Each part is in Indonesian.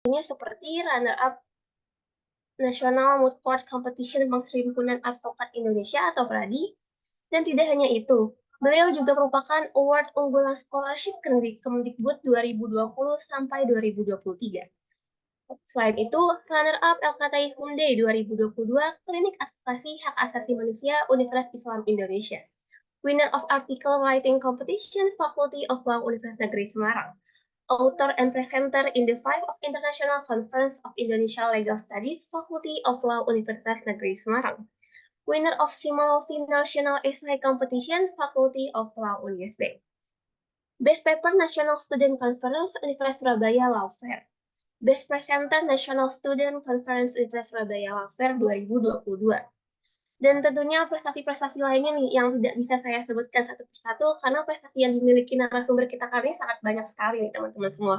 Ini seperti runner-up National Moot Court Competition Perhimpunan Advokat Indonesia atau PRADI. Dan tidak hanya itu, beliau juga merupakan award unggulan scholarship Kemdikbud 2020 sampai 2023. Selain itu, runner-up LKTI Hyundai 2022 Klinik Advokasi Hak Asasi Manusia Universitas Islam Indonesia. Winner of Article Writing Competition Faculty of Law Universitas Negeri Semarang. Author and presenter in the 5 of International Conference of Indonesia Legal Studies Faculty of Law Universitas Negeri Semarang. Winner of Simology National Essay Competition Faculty of Law UNISB. Best Paper National Student Conference Universitas Surabaya Law Fair. Best Presenter National Student Conference Universitas Surabaya Law Fair 2022. Dan tentunya prestasi-prestasi lainnya nih yang tidak bisa saya sebutkan satu persatu karena prestasi yang dimiliki narasumber kita kali ini sangat banyak sekali nih teman-teman semua.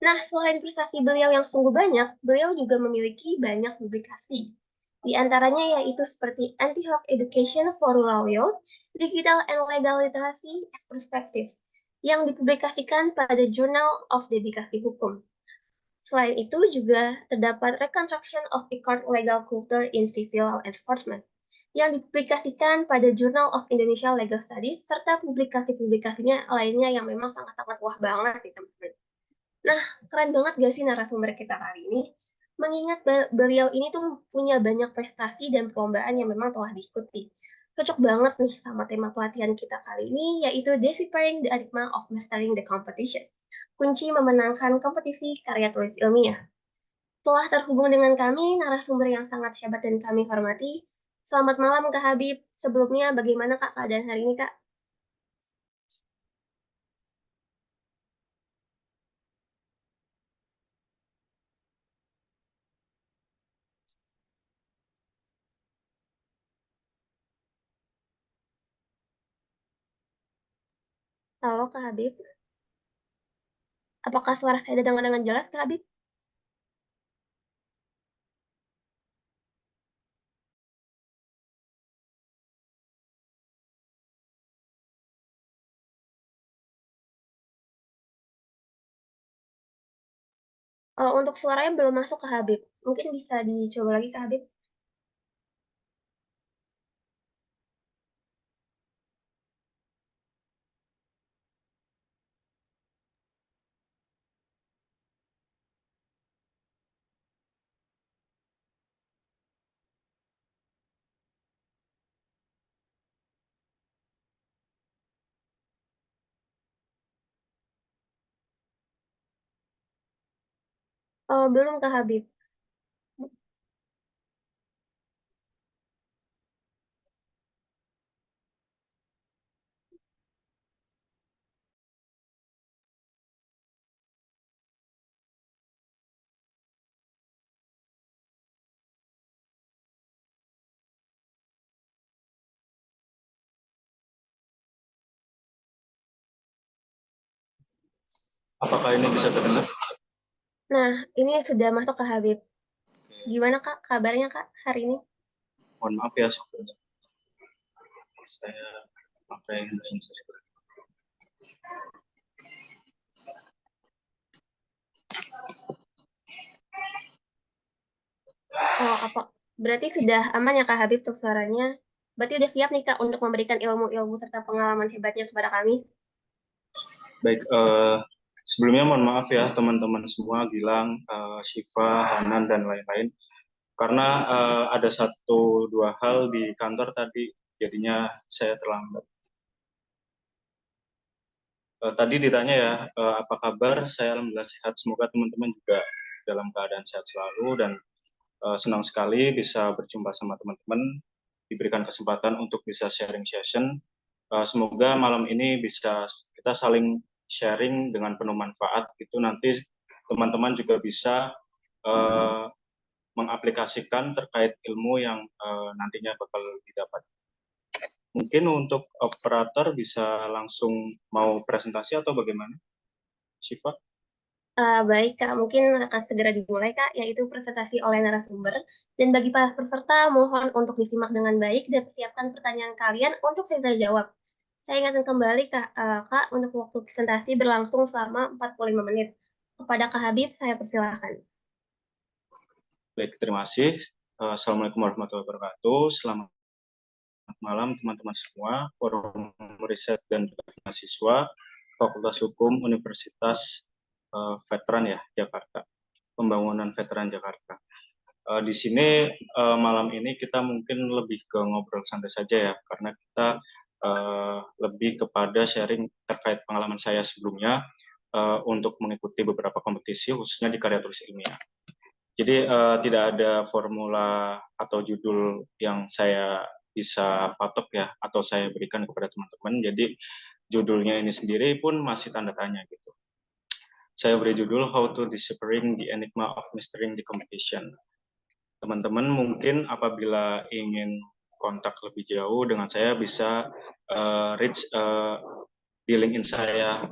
Nah, selain prestasi beliau yang sungguh banyak, beliau juga memiliki banyak publikasi. Di antaranya yaitu seperti Anti-Hoax Education for Rural Youth, Digital and Legal Literacy as Perspective, yang dipublikasikan pada Journal of Dedikasi Hukum. Selain itu juga terdapat Reconstruction of the Court Legal Culture in Civil Law Enforcement yang dipublikasikan pada Journal of Indonesia Legal Studies serta publikasi-publikasinya lainnya yang memang sangat-sangat wah banget nih teman-teman. Nah, keren banget gak sih narasumber kita kali ini? Mengingat beliau ini tuh punya banyak prestasi dan perlombaan yang memang telah diikuti. Cocok banget nih sama tema pelatihan kita kali ini, yaitu Deciphering the Enigma of Mastering the Competition. Kunci memenangkan kompetisi karya tulis ilmiah. Telah terhubung dengan kami, narasumber yang sangat hebat dan kami hormati. Selamat malam Kak Habib. Sebelumnya bagaimana Kak keadaan hari ini Kak? Halo Kak Habib. Apakah suara saya terdengar dengan jelas Kak Habib? Untuk suaranya belum masuk Kak Habib. Mungkin bisa dicoba lagi Kak Habib. Belum Kak Habib. Apakah ini bisa terdengar? Nah, ini sudah masuk Kak Habib. Gimana Kak kabarnya Kak hari ini? Mohon maaf ya sebelumnya. Saya pakai mesin saja. Oh, apa? Berarti sudah aman ya Kak Habib untuk suaranya? Berarti udah siap nih Kak untuk memberikan ilmu-ilmu serta pengalaman hebatnya kepada kami? Baik, sebelumnya mohon maaf ya teman-teman semua, Gilang, Syifa, Hanan, dan lain-lain. Karena ada satu dua hal di kantor tadi, jadinya saya terlambat. Tadi ditanya ya, apa kabar? Saya alhamdulillah sehat. Semoga teman-teman juga dalam keadaan sehat selalu dan senang sekali bisa berjumpa sama teman-teman, diberikan kesempatan untuk bisa sharing session. Semoga malam ini bisa kita saling sharing dengan penuh manfaat. Itu nanti teman-teman juga bisa mengaplikasikan terkait ilmu yang nantinya bakal didapat. Mungkin untuk operator bisa langsung mau presentasi atau bagaimana, Syifa? Baik Kak, mungkin akan segera dimulai Kak, yaitu presentasi oleh narasumber. Dan bagi para peserta, mohon untuk disimak dengan baik dan persiapkan pertanyaan kalian untuk segera jawab. Saya ingatkan kembali Kak, Kak, untuk waktu presentasi berlangsung selama 45 menit. Kepada Kak Habib, saya persilahkan. Baik, terima kasih. Assalamualaikum warahmatullahi wabarakatuh. Selamat malam teman-teman semua, forum riset dan mahasiswa Fakultas Hukum Universitas Veteran ya Jakarta, Pembangunan Veteran Jakarta. Di sini malam ini kita mungkin lebih ke ngobrol santai saja ya, karena kita lebih kepada sharing terkait pengalaman saya sebelumnya untuk mengikuti beberapa kompetisi, khususnya di karya tulis ilmiah. Jadi tidak ada formula atau judul yang saya bisa patok ya, atau saya berikan kepada teman-teman. Jadi judulnya ini sendiri pun masih tanda tanya gitu. Saya beri judul How to Deciphering the Enigma of Mastering the Competition. Teman-teman mungkin apabila ingin kontak lebih jauh dengan saya bisa reach di LinkedIn saya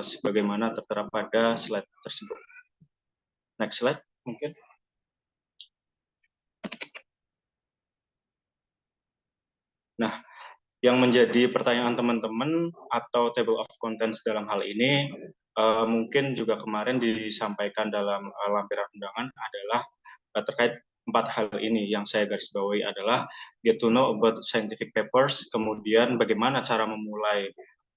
sebagaimana tertera pada slide tersebut. Next slide mungkin. Nah, yang menjadi pertanyaan teman-teman atau table of contents dalam hal ini mungkin juga kemarin disampaikan dalam lampiran undangan adalah terkait 4 hal ini. Yang saya garis bawahi adalah get to know about scientific papers, kemudian bagaimana cara memulai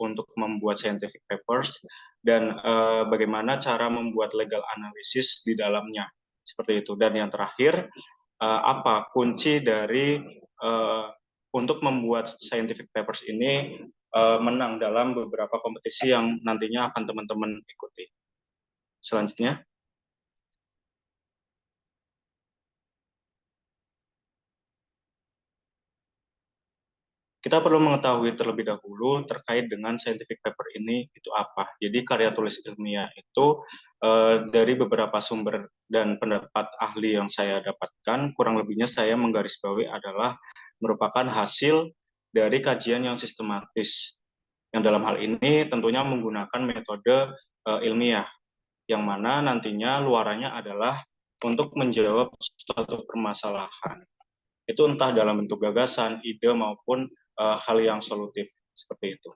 untuk membuat scientific papers, dan bagaimana cara membuat legal analysis di dalamnya, seperti itu. Dan yang terakhir, apa kunci dari untuk membuat scientific papers ini menang dalam beberapa kompetisi yang nantinya akan teman-teman ikuti. Selanjutnya. Kita perlu mengetahui terlebih dahulu terkait dengan scientific paper ini itu apa. Jadi karya tulis ilmiah itu dari beberapa sumber dan pendapat ahli yang saya dapatkan, kurang lebihnya saya menggarisbawahi adalah merupakan hasil dari kajian yang sistematis. Yang dalam hal ini tentunya menggunakan metode ilmiah, yang mana nantinya luarannya adalah untuk menjawab suatu permasalahan. Itu entah dalam bentuk gagasan, ide, maupun hal yang solutif, seperti itu.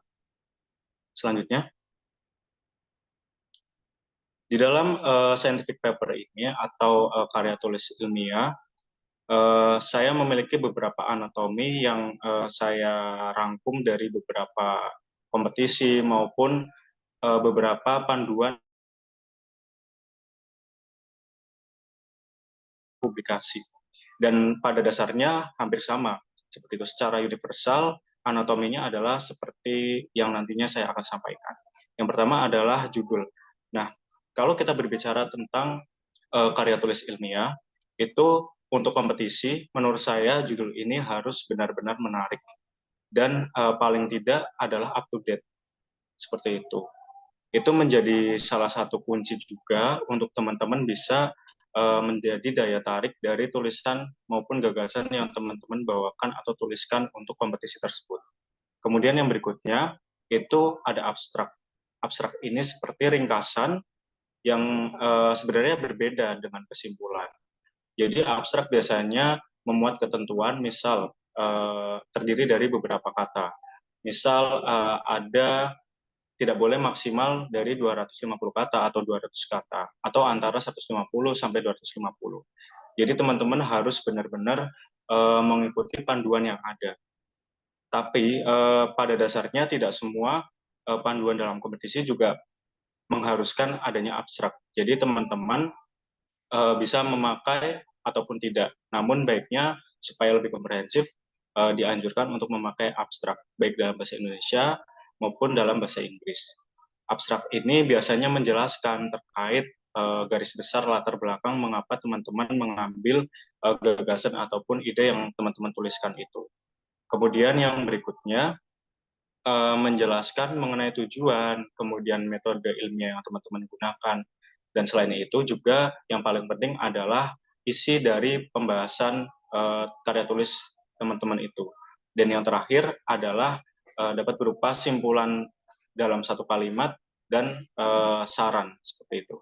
Selanjutnya, di dalam scientific paper ini atau karya tulis ilmiah, saya memiliki beberapa anatomi yang saya rangkum dari beberapa kompetisi maupun beberapa panduan publikasi. Dan pada dasarnya hampir sama, seperti itu. Secara universal, anatominya adalah seperti yang nantinya saya akan sampaikan. Yang pertama adalah judul. Nah, kalau kita berbicara tentang karya tulis ilmiah, itu untuk kompetisi, menurut saya judul ini harus benar-benar menarik. Dan paling tidak adalah up to date, seperti itu. Itu menjadi salah satu kunci juga untuk teman-teman bisa menjadi daya tarik dari tulisan maupun gagasan yang teman-teman bawakan atau tuliskan untuk kompetisi tersebut. Kemudian yang berikutnya itu ada abstrak. Abstrak ini seperti ringkasan yang sebenarnya berbeda dengan kesimpulan. Jadi abstrak biasanya memuat ketentuan, misal terdiri dari beberapa kata. Misal ada tidak boleh maksimal dari 250 kata atau 200 kata, atau antara 150 sampai 250. Jadi teman-teman harus benar-benar mengikuti panduan yang ada. Tapi pada dasarnya tidak semua panduan dalam kompetisi juga mengharuskan adanya abstrak. Jadi teman-teman bisa memakai ataupun tidak. Namun baiknya supaya lebih komprehensif dianjurkan untuk memakai abstrak, baik dalam bahasa Indonesia maupun dalam bahasa Inggris. Abstrak ini biasanya menjelaskan terkait garis besar latar belakang mengapa teman-teman mengambil gagasan ataupun ide yang teman-teman tuliskan itu. Kemudian yang berikutnya menjelaskan mengenai tujuan, kemudian metode ilmiah yang teman-teman gunakan, dan selain itu juga yang paling penting adalah isi dari pembahasan karya tulis teman-teman itu. Dan yang terakhir adalah dapat berupa simpulan dalam satu kalimat dan saran, seperti itu.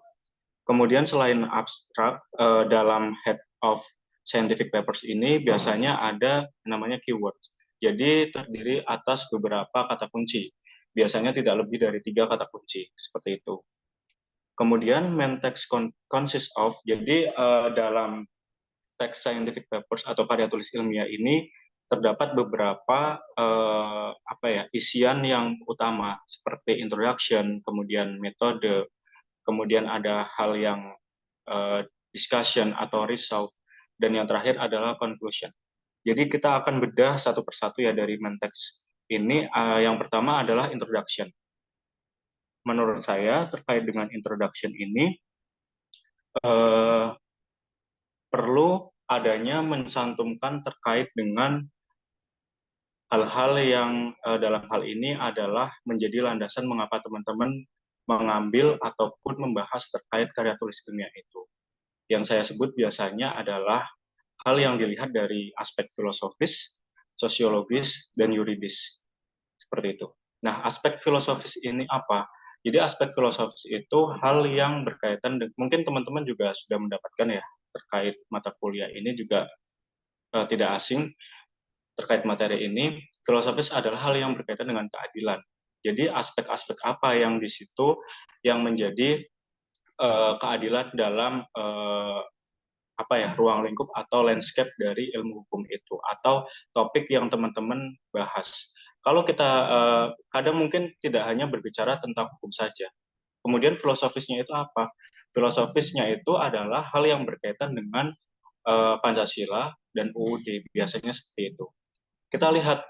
Kemudian selain abstrak, dalam head of scientific papers ini biasanya ada namanya keyword. Jadi terdiri atas beberapa kata kunci. Biasanya tidak lebih dari 3 kata kunci, seperti itu. Kemudian main text consists of, jadi dalam teks scientific papers atau karya tulis ilmiah ini terdapat beberapa isian yang utama seperti introduction, kemudian metode, kemudian ada hal yang discussion atau result, dan yang terakhir adalah conclusion. Jadi kita akan bedah satu persatu ya dari main text ini. Yang pertama adalah introduction. Menurut saya terkait dengan introduction ini perlu adanya mencantumkan terkait dengan hal-hal yang dalam hal ini adalah menjadi landasan mengapa teman-teman mengambil ataupun membahas terkait karya tulis ilmiah itu. Yang saya sebut biasanya adalah hal yang dilihat dari aspek filosofis, sosiologis, dan yuridis. Seperti itu. Nah, aspek filosofis ini apa? Jadi aspek filosofis itu hal yang berkaitan, mungkin teman-teman juga sudah mendapatkan ya, terkait mata kuliah ini juga tidak asing terkait materi ini. Filosofis adalah hal yang berkaitan dengan keadilan. Jadi aspek-aspek apa yang di situ yang menjadi keadilan dalam ruang lingkup atau landscape dari ilmu hukum itu, atau topik yang teman-teman bahas. Kalau kita kadang mungkin tidak hanya berbicara tentang hukum saja. Kemudian filosofisnya itu apa? Filosofisnya itu adalah hal yang berkaitan dengan Pancasila dan UUD, biasanya seperti itu. Kita lihat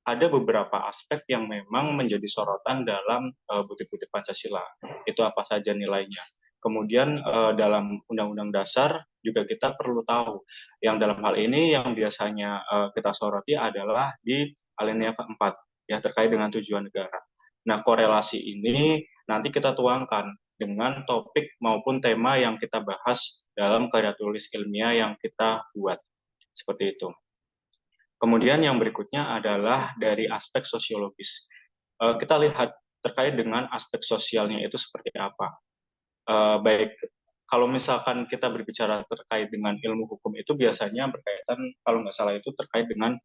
ada beberapa aspek yang memang menjadi sorotan dalam butir-butir Pancasila. Itu apa saja nilainya. Kemudian dalam Undang-Undang Dasar juga kita perlu tahu. Yang dalam hal ini yang biasanya kita soroti adalah di alinea keempat, ya, terkait dengan tujuan negara. Nah, korelasi ini nanti kita tuangkan dengan topik maupun tema yang kita bahas dalam karya tulis ilmiah yang kita buat. Seperti itu. Kemudian yang berikutnya adalah dari aspek sosiologis. Kita lihat terkait dengan aspek sosialnya itu seperti apa. Baik, kalau misalkan kita berbicara terkait dengan ilmu hukum itu biasanya berkaitan, kalau nggak salah itu terkait dengan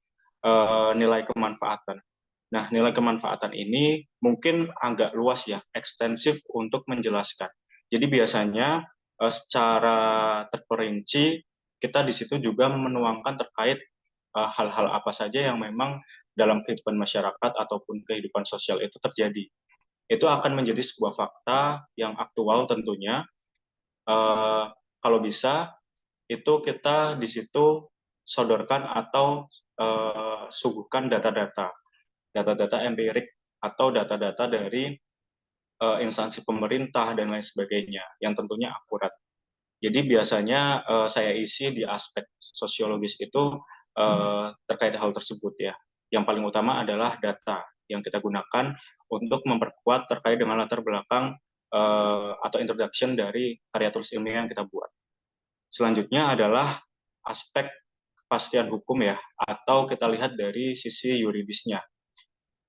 nilai kemanfaatan. Nah, nilai kemanfaatan ini mungkin agak luas ya, ekstensif untuk menjelaskan. Jadi biasanya secara terperinci kita di situ juga menuangkan terkait hal-hal apa saja yang memang dalam kehidupan masyarakat ataupun kehidupan sosial itu terjadi. Itu akan menjadi sebuah fakta yang aktual tentunya. Kalau bisa, itu kita di situ sodorkan atau suguhkan data-data empirik atau data-data dari instansi pemerintah dan lain sebagainya, yang tentunya akurat. Jadi biasanya saya isi di aspek sosiologis itu terkait hal tersebut ya. Yang paling utama adalah data yang kita gunakan untuk memperkuat terkait dengan latar belakang atau introduction dari karya tulis ilmiah yang kita buat. Selanjutnya adalah aspek kepastian hukum ya, atau kita lihat dari sisi yuridisnya.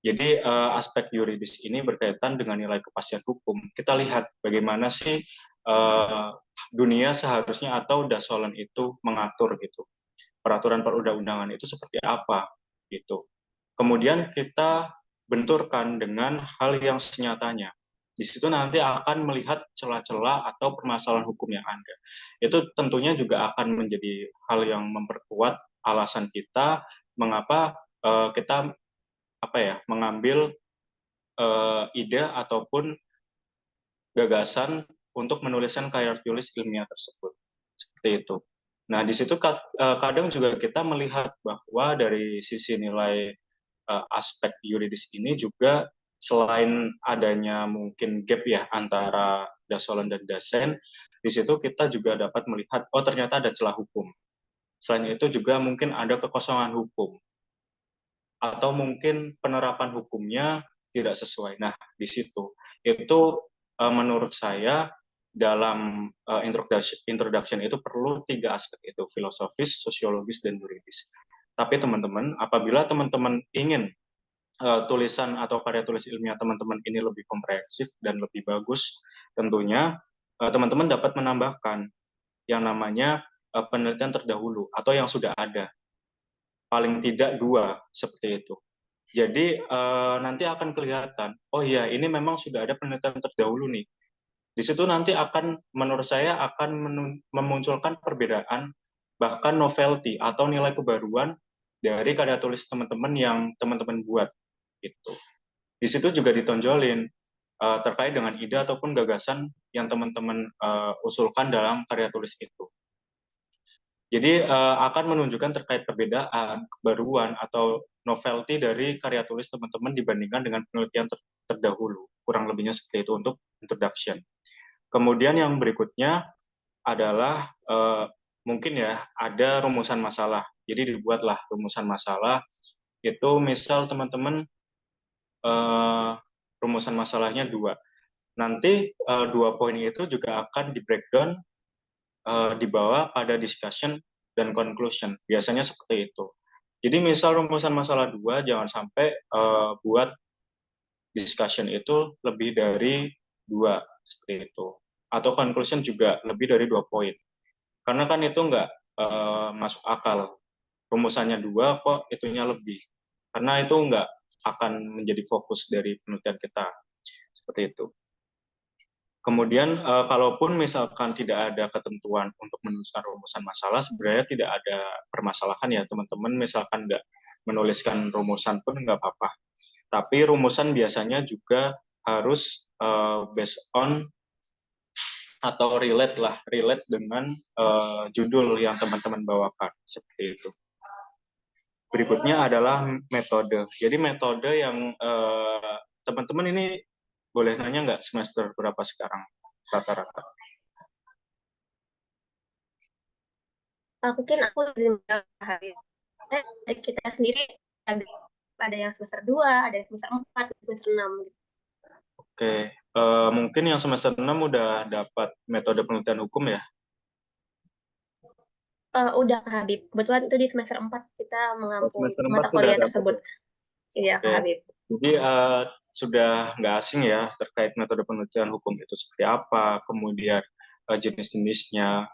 Jadi aspek yuridis ini berkaitan dengan nilai kepastian hukum. Kita lihat bagaimana sih dunia seharusnya atau dasolen itu mengatur gitu. Peraturan perundang-undangan itu seperti apa gitu. Kemudian kita benturkan dengan hal yang senyatanya. Di situ nanti akan melihat celah-celah atau permasalahan hukum yang ada. Itu tentunya juga akan menjadi hal yang memperkuat alasan kita mengapa kita mengambil ide ataupun gagasan untuk menuliskan karya tulis ilmiah tersebut. Seperti itu. Nah, di situ kadang juga kita melihat bahwa dari sisi nilai aspek yuridis ini juga selain adanya mungkin gap ya antara dasolen dan dasen, di situ kita juga dapat melihat, oh ternyata ada celah hukum. Selain itu juga mungkin ada kekosongan hukum atau mungkin penerapan hukumnya tidak sesuai. Nah, di situ itu menurut saya dalam introduction itu perlu tiga aspek itu, filosofis, sosiologis, dan yuridis. Tapi teman-teman, apabila teman-teman ingin tulisan atau karya tulis ilmiah teman-teman ini lebih komprehensif dan lebih bagus, tentunya teman-teman dapat menambahkan yang namanya penelitian terdahulu atau yang sudah ada. Paling tidak 2, seperti itu. Jadi nanti akan kelihatan, oh iya ini memang sudah ada penelitian terdahulu nih. Di situ nanti akan, menurut saya, akan memunculkan perbedaan, bahkan novelty atau nilai kebaruan dari karya tulis teman-teman yang teman-teman buat. Gitu. Di situ juga ditonjolin terkait dengan ide ataupun gagasan yang teman-teman usulkan dalam karya tulis itu. Jadi akan menunjukkan terkait perbedaan, kebaruan, atau novelty dari karya tulis teman-teman dibandingkan dengan penelitian terdahulu. Kurang lebihnya seperti itu untuk introduction. Kemudian yang berikutnya adalah mungkin ya ada rumusan masalah. Jadi dibuatlah rumusan masalah. Itu misal teman-teman rumusan masalahnya 2. Nanti 2 poin itu juga akan di breakdown dibawa pada discussion dan conclusion. Biasanya seperti itu. Jadi misal rumusan masalah 2, jangan sampai buat discussion itu lebih dari 2, seperti itu. Atau conclusion juga lebih dari 2 poin. Karena kan itu nggak masuk akal. Rumusannya 2 kok itunya lebih. Karena itu nggak akan menjadi fokus dari penelitian kita. Seperti itu. Kemudian, kalaupun misalkan tidak ada ketentuan untuk menuliskan rumusan masalah, sebenarnya tidak ada permasalahan ya, teman-teman misalkan nggak menuliskan rumusan pun nggak apa-apa. Tapi rumusan biasanya juga harus based on atau relate dengan judul yang teman-teman bawakan, seperti itu. Berikutnya adalah metode. Jadi metode yang teman-teman ini boleh nanya nggak semester berapa sekarang rata-rata? Mungkin aku lebih hari dari kita sendiri ada yang semester 2, ada yang semester 4, semester 6. Oke, mungkin yang semester 6 udah dapat metode penelitian hukum ya? Udah Kak Habib. Kebetulan itu di semester 4 kita Oh, mengampu semester 4 mata sudah kuliah dapat tersebut. ya? Iya Kak Oke, Habib. jadi sudah nggak asing ya terkait metode penelitian hukum itu seperti apa, kemudian jenis-jenisnya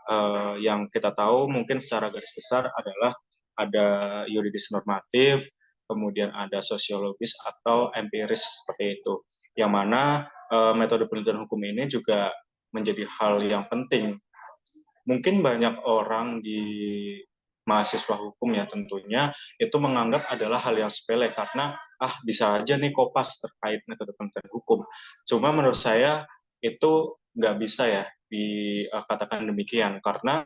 yang kita tahu mungkin secara garis besar adalah ada yuridis normatif, kemudian ada sosiologis atau empiris seperti itu. Yang mana metode penelitian hukum ini juga menjadi hal yang penting. Mungkin banyak orang di mahasiswa hukum ya tentunya itu menganggap adalah hal yang sepele karena bisa aja nih kopas terkait metode penelitian hukum. Cuma menurut saya itu nggak bisa ya dikatakan demikian karena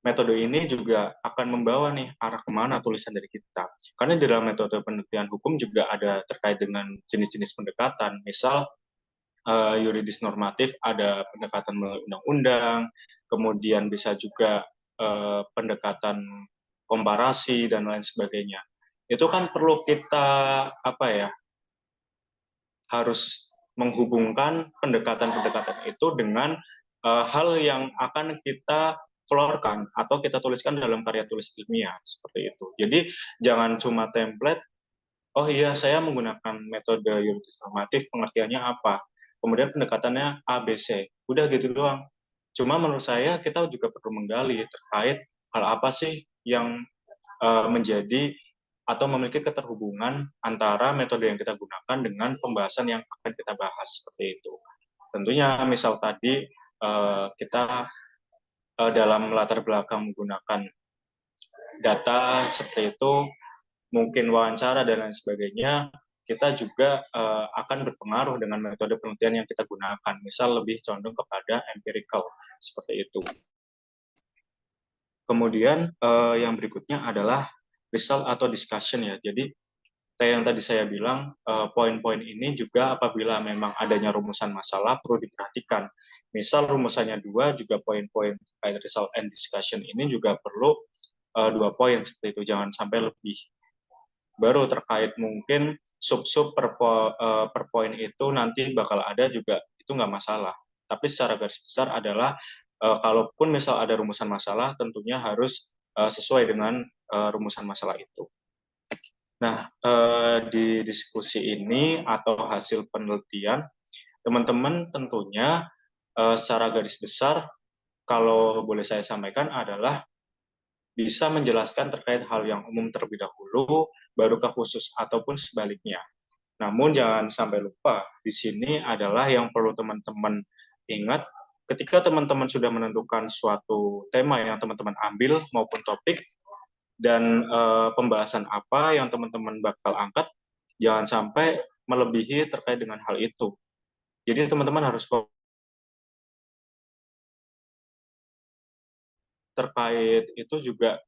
metode ini juga akan membawa nih arah kemana tulisan dari kita. Karena di dalam metode penelitian hukum juga ada terkait dengan jenis-jenis pendekatan. Misal yuridis normatif ada pendekatan melalui undang-undang, kemudian bisa juga pendekatan komparasi dan lain sebagainya. Itu kan perlu kita harus menghubungkan pendekatan-pendekatan itu dengan hal yang akan kita keluarkan atau kita tuliskan dalam karya tulis ilmiah seperti itu. Jadi jangan cuma template, oh iya saya menggunakan metode yuridis normatif, pengertiannya apa, kemudian pendekatannya A, B, C, udah gitu doang. Cuma menurut saya kita juga perlu menggali terkait hal apa sih yang menjadi atau memiliki keterhubungan antara metode yang kita gunakan dengan pembahasan yang akan kita bahas seperti itu. Tentunya misal tadi kita dalam latar belakang menggunakan data seperti itu, mungkin wawancara dan lain sebagainya, kita juga akan berpengaruh dengan metode penelitian yang kita gunakan. Misal lebih condong kepada empirical seperti itu. Kemudian yang berikutnya adalah result atau discussion ya. Jadi kayak yang tadi saya bilang, poin-poin ini juga apabila memang adanya rumusan masalah perlu diperhatikan. Misal rumusannya 2, juga poin-poin terkait result and discussion ini juga perlu 2 poin seperti itu, jangan sampai lebih. Baru terkait mungkin sub-sub per poin itu nanti bakal ada juga, itu nggak masalah. Tapi secara garis besar adalah kalaupun misal ada rumusan masalah, tentunya harus sesuai dengan rumusan masalah itu. Nah, di diskusi ini atau hasil penelitian, teman-teman tentunya secara garis besar, kalau boleh saya sampaikan adalah bisa menjelaskan terkait hal yang umum terlebih dahulu, baru ke khusus ataupun sebaliknya. Namun jangan sampai lupa, di sini adalah yang perlu teman-teman ingat, ketika teman-teman sudah menentukan suatu tema yang teman-teman ambil maupun topik, dan pembahasan apa yang teman-teman bakal angkat, jangan sampai melebihi terkait dengan hal itu. Jadi teman-teman harus terkait itu juga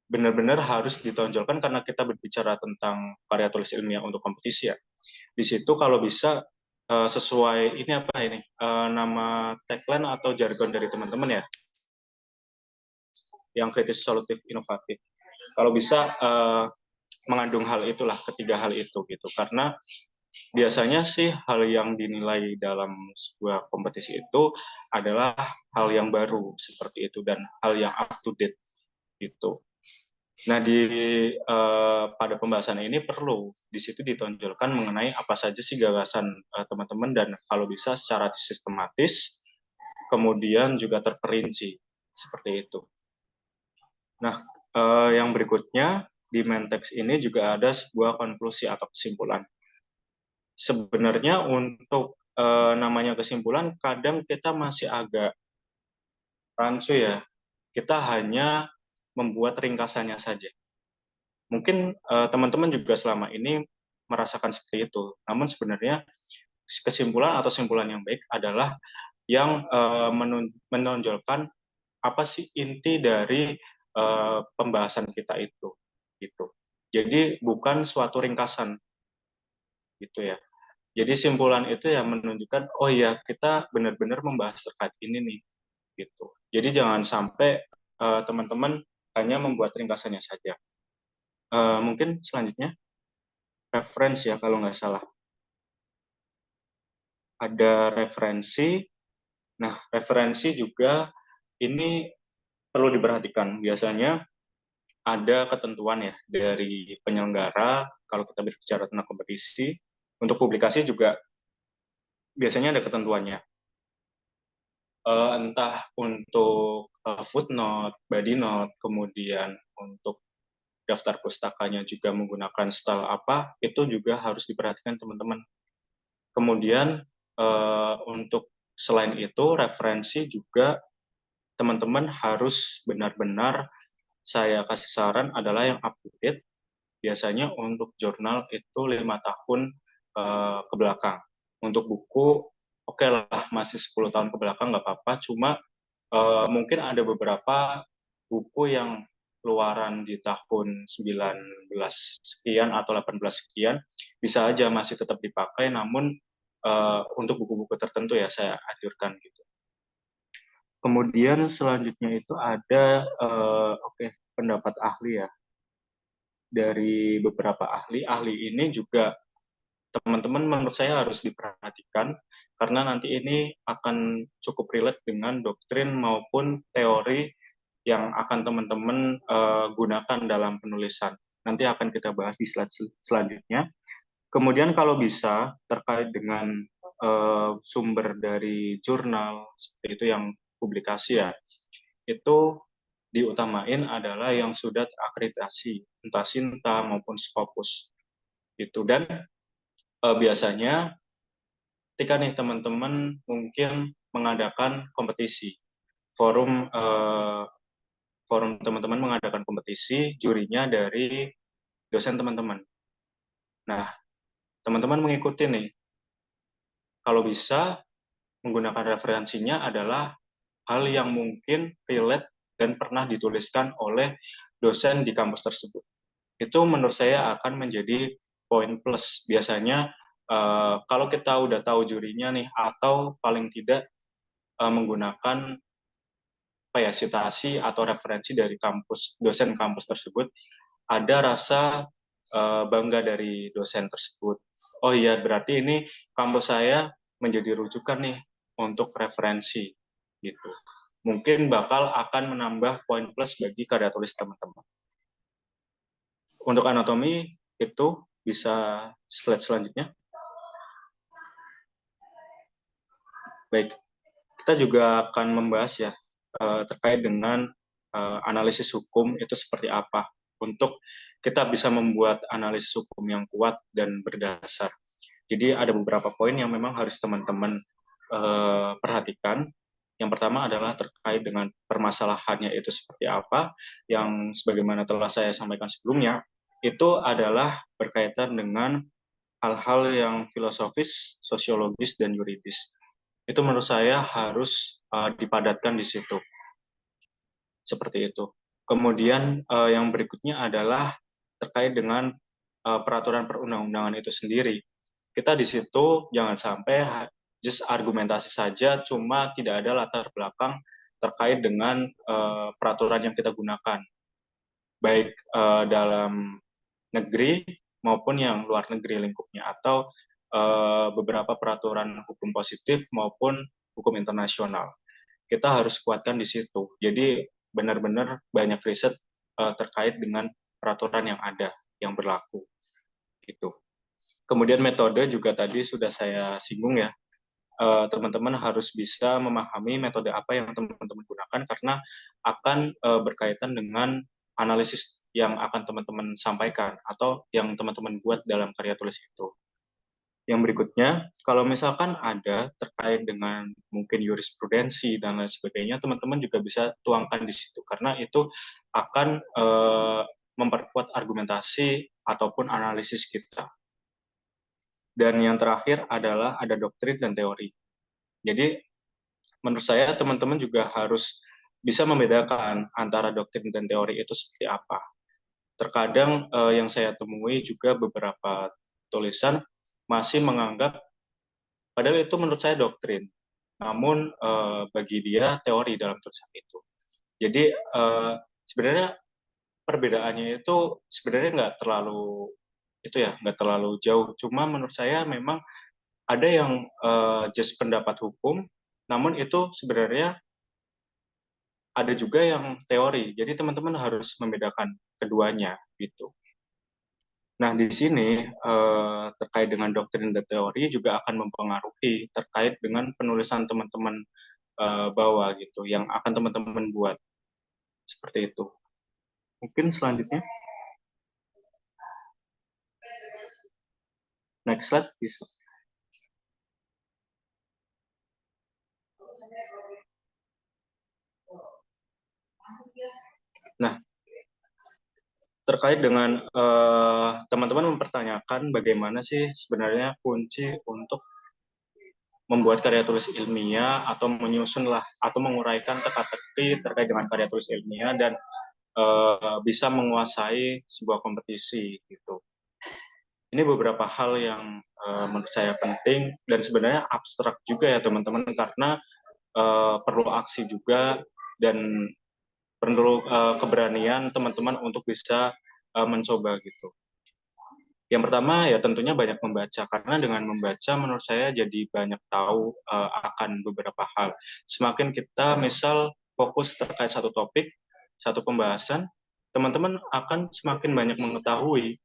benar-benar harus ditonjolkan karena kita berbicara tentang karya tulis ilmiah untuk kompetisi ya. Di situ kalau bisa sesuai ini apa ini nama tagline atau jargon dari teman-teman ya, yang kritis, solutif, inovatif. Kalau bisa mengandung hal itulah, ketiga hal itu gitu. Karena biasanya sih hal yang dinilai dalam sebuah kompetisi itu adalah hal yang baru seperti itu dan hal yang up to date gitu. Nah, pada pembahasan ini perlu di situ ditonjolkan mengenai apa saja sih gagasan teman-teman dan kalau bisa secara sistematis, kemudian juga terperinci seperti itu. Nah, yang berikutnya di main text ini juga ada sebuah konklusi atau kesimpulan. Sebenarnya untuk namanya kesimpulan, kadang kita masih agak rancu ya. Kita hanya membuat ringkasannya saja. Mungkin teman-teman juga selama ini merasakan seperti itu. Namun sebenarnya kesimpulan atau simpulan yang baik adalah yang menonjolkan apa sih inti dari pembahasan kita itu, gitu. Jadi bukan suatu ringkasan, gitu ya. Jadi simpulan itu yang menunjukkan, oh ya kita benar-benar membahas terkait ini nih, gitu. Jadi jangan sampai teman-teman hanya membuat ringkasannya saja. Mungkin selanjutnya referensi ya kalau nggak salah. Ada referensi. Nah, referensi juga ini perlu diperhatikan. Biasanya ada ketentuan ya dari penyelenggara kalau kita berbicara tentang kompetisi. Untuk publikasi juga biasanya ada ketentuannya. Entah untuk footnote, body note, kemudian untuk daftar pustakanya juga menggunakan style apa, itu juga harus diperhatikan teman-teman. Kemudian untuk selain itu, referensi juga teman-teman harus benar-benar saya kasih saran adalah yang up to date. Biasanya untuk jurnal itu 5 tahun ke belakang. Untuk buku, oke lah masih 10 tahun ke belakang nggak apa-apa, cuma mungkin ada beberapa buku yang keluaran di tahun 19 sekian atau 18 sekian, bisa aja masih tetap dipakai, namun untuk buku-buku tertentu ya saya anjurkan gitu. Kemudian selanjutnya itu ada pendapat ahli ya. Dari beberapa ahli, ahli ini juga teman-teman menurut saya harus diperhatikan karena nanti ini akan cukup relate dengan doktrin maupun teori yang akan teman-teman gunakan dalam penulisan. Nanti akan kita bahas di slide selanjutnya. Kemudian kalau bisa terkait dengan sumber dari jurnal seperti itu yang publikasi ya, itu diutamain adalah yang sudah terakreditasi, entah Sinta maupun Scopus. Itu dan biasanya ketika nih teman-teman mungkin mengadakan kompetisi, forum forum teman-teman mengadakan kompetisi, jurinya dari dosen teman-teman. Nah, teman-teman mengikuti nih, kalau bisa menggunakan referensinya adalah hal yang mungkin relate dan pernah dituliskan oleh dosen di kampus tersebut. Itu menurut saya akan menjadi poin plus. Biasanya kalau kita udah tahu jurinya nih, atau paling tidak menggunakan apa ya, citasi atau referensi dari kampus, dosen kampus tersebut, ada rasa bangga dari dosen tersebut. Oh iya, berarti ini kampus saya menjadi rujukan nih untuk referensi gitu. Mungkin bakal akan menambah poin plus bagi karya tulis teman-teman. Untuk anatomi itu bisa slide selanjutnya. Baik, kita juga akan membahas ya terkait dengan analisis hukum itu seperti apa untuk kita bisa membuat analisis hukum yang kuat dan berdasar. Jadi ada beberapa poin yang memang harus teman-teman perhatikan. Yang pertama adalah terkait dengan permasalahannya itu seperti apa, yang sebagaimana telah saya sampaikan sebelumnya, itu adalah berkaitan dengan hal-hal yang filosofis, sosiologis, dan yuridis. Itu menurut saya harus dipadatkan di situ, seperti itu. Kemudian yang berikutnya adalah terkait dengan peraturan perundang-undangan itu sendiri. Kita di situ jangan sampai just argumentasi saja, cuma tidak ada latar belakang terkait dengan peraturan yang kita gunakan, baik dalam negeri maupun yang luar negeri lingkupnya, atau beberapa peraturan hukum positif maupun hukum internasional. Kita harus kuatkan di situ. Jadi benar-benar banyak riset terkait dengan peraturan yang ada, yang berlaku. Gitu. Kemudian metode juga tadi sudah saya singgung ya. Teman-teman harus bisa memahami metode apa yang teman-teman gunakan karena akan berkaitan dengan analisis yang akan teman-teman sampaikan atau yang teman-teman buat dalam karya tulis itu. Yang berikutnya, kalau misalkan ada terkait dengan mungkin jurisprudensi dan lain sebagainya, teman-teman juga bisa tuangkan di situ karena itu akan memperkuat argumentasi ataupun analisis kita. Dan yang terakhir adalah ada doktrin dan teori. Jadi menurut saya teman-teman juga harus bisa membedakan antara doktrin dan teori itu seperti apa. Terkadang yang saya temui juga beberapa tulisan masih menganggap padahal itu menurut saya doktrin, namun bagi dia teori dalam tulisan itu. Jadi sebenarnya perbedaannya itu sebenarnya nggak terlalu jauh. Cuma menurut saya memang ada yang just pendapat hukum, namun itu sebenarnya ada juga yang teori. Jadi teman-teman harus membedakan keduanya gitu. Nah, di sini terkait dengan doktrin dan teori juga akan mempengaruhi terkait dengan penulisan teman-teman bawah gitu, yang akan teman-teman buat seperti itu. Mungkin selanjutnya, next slide bisa. Nah, terkait dengan teman-teman mempertanyakan bagaimana sih sebenarnya kunci untuk membuat karya tulis ilmiah atau menyusunlah atau menguraikan teka-teki terkait dengan karya tulis ilmiah dan bisa menguasai sebuah kompetisi gitu. Ini beberapa hal yang menurut saya penting dan sebenarnya abstrak juga ya teman-teman karena perlu aksi juga dan perlu keberanian teman-teman untuk bisa mencoba gitu. Yang pertama ya tentunya banyak membaca karena dengan membaca menurut saya jadi banyak tahu akan beberapa hal. Semakin kita misal fokus terkait satu topik, satu pembahasan, teman-teman akan semakin banyak mengetahui,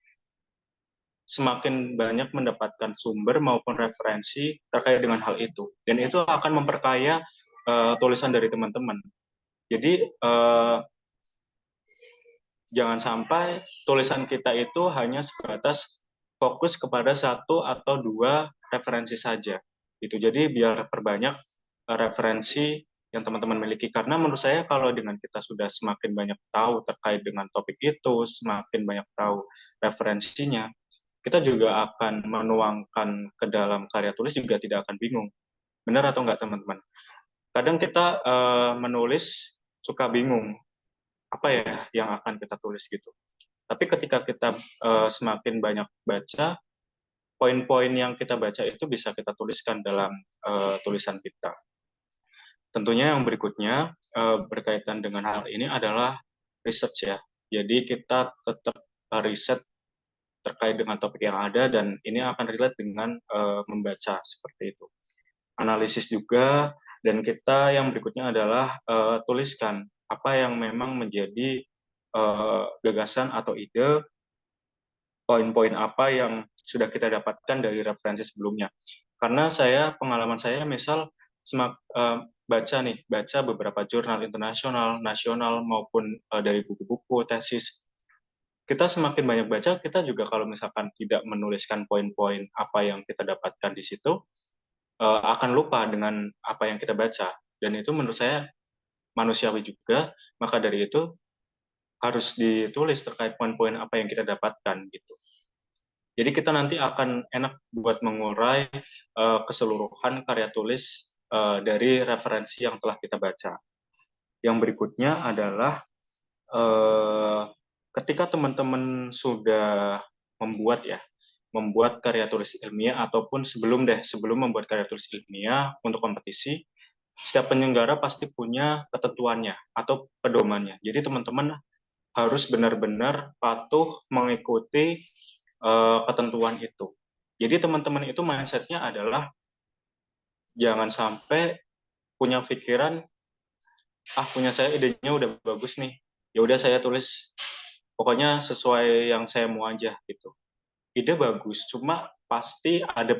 semakin banyak mendapatkan sumber maupun referensi terkait dengan hal itu. Dan itu akan memperkaya tulisan dari teman-teman. Jadi jangan sampai tulisan kita itu hanya sebatas fokus kepada satu atau dua referensi saja. Itu jadi biar perbanyak referensi yang teman-teman miliki. Karena menurut saya kalau dengan kita sudah semakin banyak tahu terkait dengan topik itu, semakin banyak tahu referensinya, kita juga akan menuangkan ke dalam karya tulis juga tidak akan bingung. Benar atau enggak teman-teman? Kadang kita menulis suka bingung, apa ya yang akan kita tulis gitu. Tapi ketika kita semakin banyak baca, poin-poin yang kita baca itu bisa kita tuliskan dalam tulisan kita. Tentunya yang berikutnya berkaitan dengan hal ini adalah research ya. Jadi kita tetap riset terkait dengan topik yang ada dan ini akan relate dengan membaca seperti itu. Analisis juga dan kita yang berikutnya adalah tuliskan apa yang memang menjadi gagasan atau ide, poin-poin apa yang sudah kita dapatkan dari referensi sebelumnya. Karena pengalaman saya misal baca beberapa jurnal internasional, nasional maupun dari buku-buku, tesis. Kita semakin banyak baca, kita juga kalau misalkan tidak menuliskan poin-poin apa yang kita dapatkan di situ, akan lupa dengan apa yang kita baca. Dan itu menurut saya manusiawi juga, maka dari itu harus ditulis terkait poin-poin apa yang kita dapatkan gitu. Jadi kita nanti akan enak buat mengurai keseluruhan karya tulis dari referensi yang telah kita baca. Yang berikutnya adalah ketika teman-teman sudah membuat karya tulis ilmiah ataupun sebelum membuat karya tulis ilmiah untuk kompetisi, setiap penyelenggara pasti punya ketentuannya atau pedomannya. Jadi teman-teman harus benar-benar patuh mengikuti ketentuan itu. Jadi teman-teman itu mindset-nya adalah jangan sampai punya pikiran, punya saya idenya udah bagus nih, ya udah saya tulis pokoknya sesuai yang saya mau aja gitu. Ide bagus, cuma pasti ada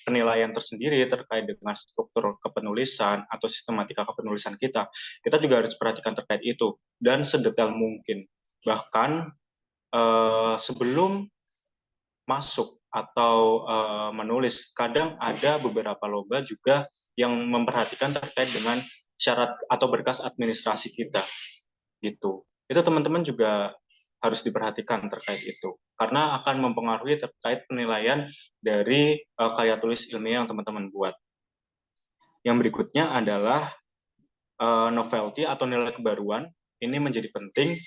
penilaian tersendiri terkait dengan struktur kepenulisan atau sistematika kepenulisan kita. Kita juga harus perhatikan terkait itu dan sedetail mungkin. Bahkan sebelum masuk atau menulis, kadang ada beberapa lomba juga yang memperhatikan terkait dengan syarat atau berkas administrasi kita gitu. Itu teman-teman juga harus diperhatikan terkait itu karena akan mempengaruhi terkait penilaian dari karya tulis ilmiah yang teman-teman buat. Yang berikutnya adalah novelty atau nilai kebaruan. Ini menjadi penting.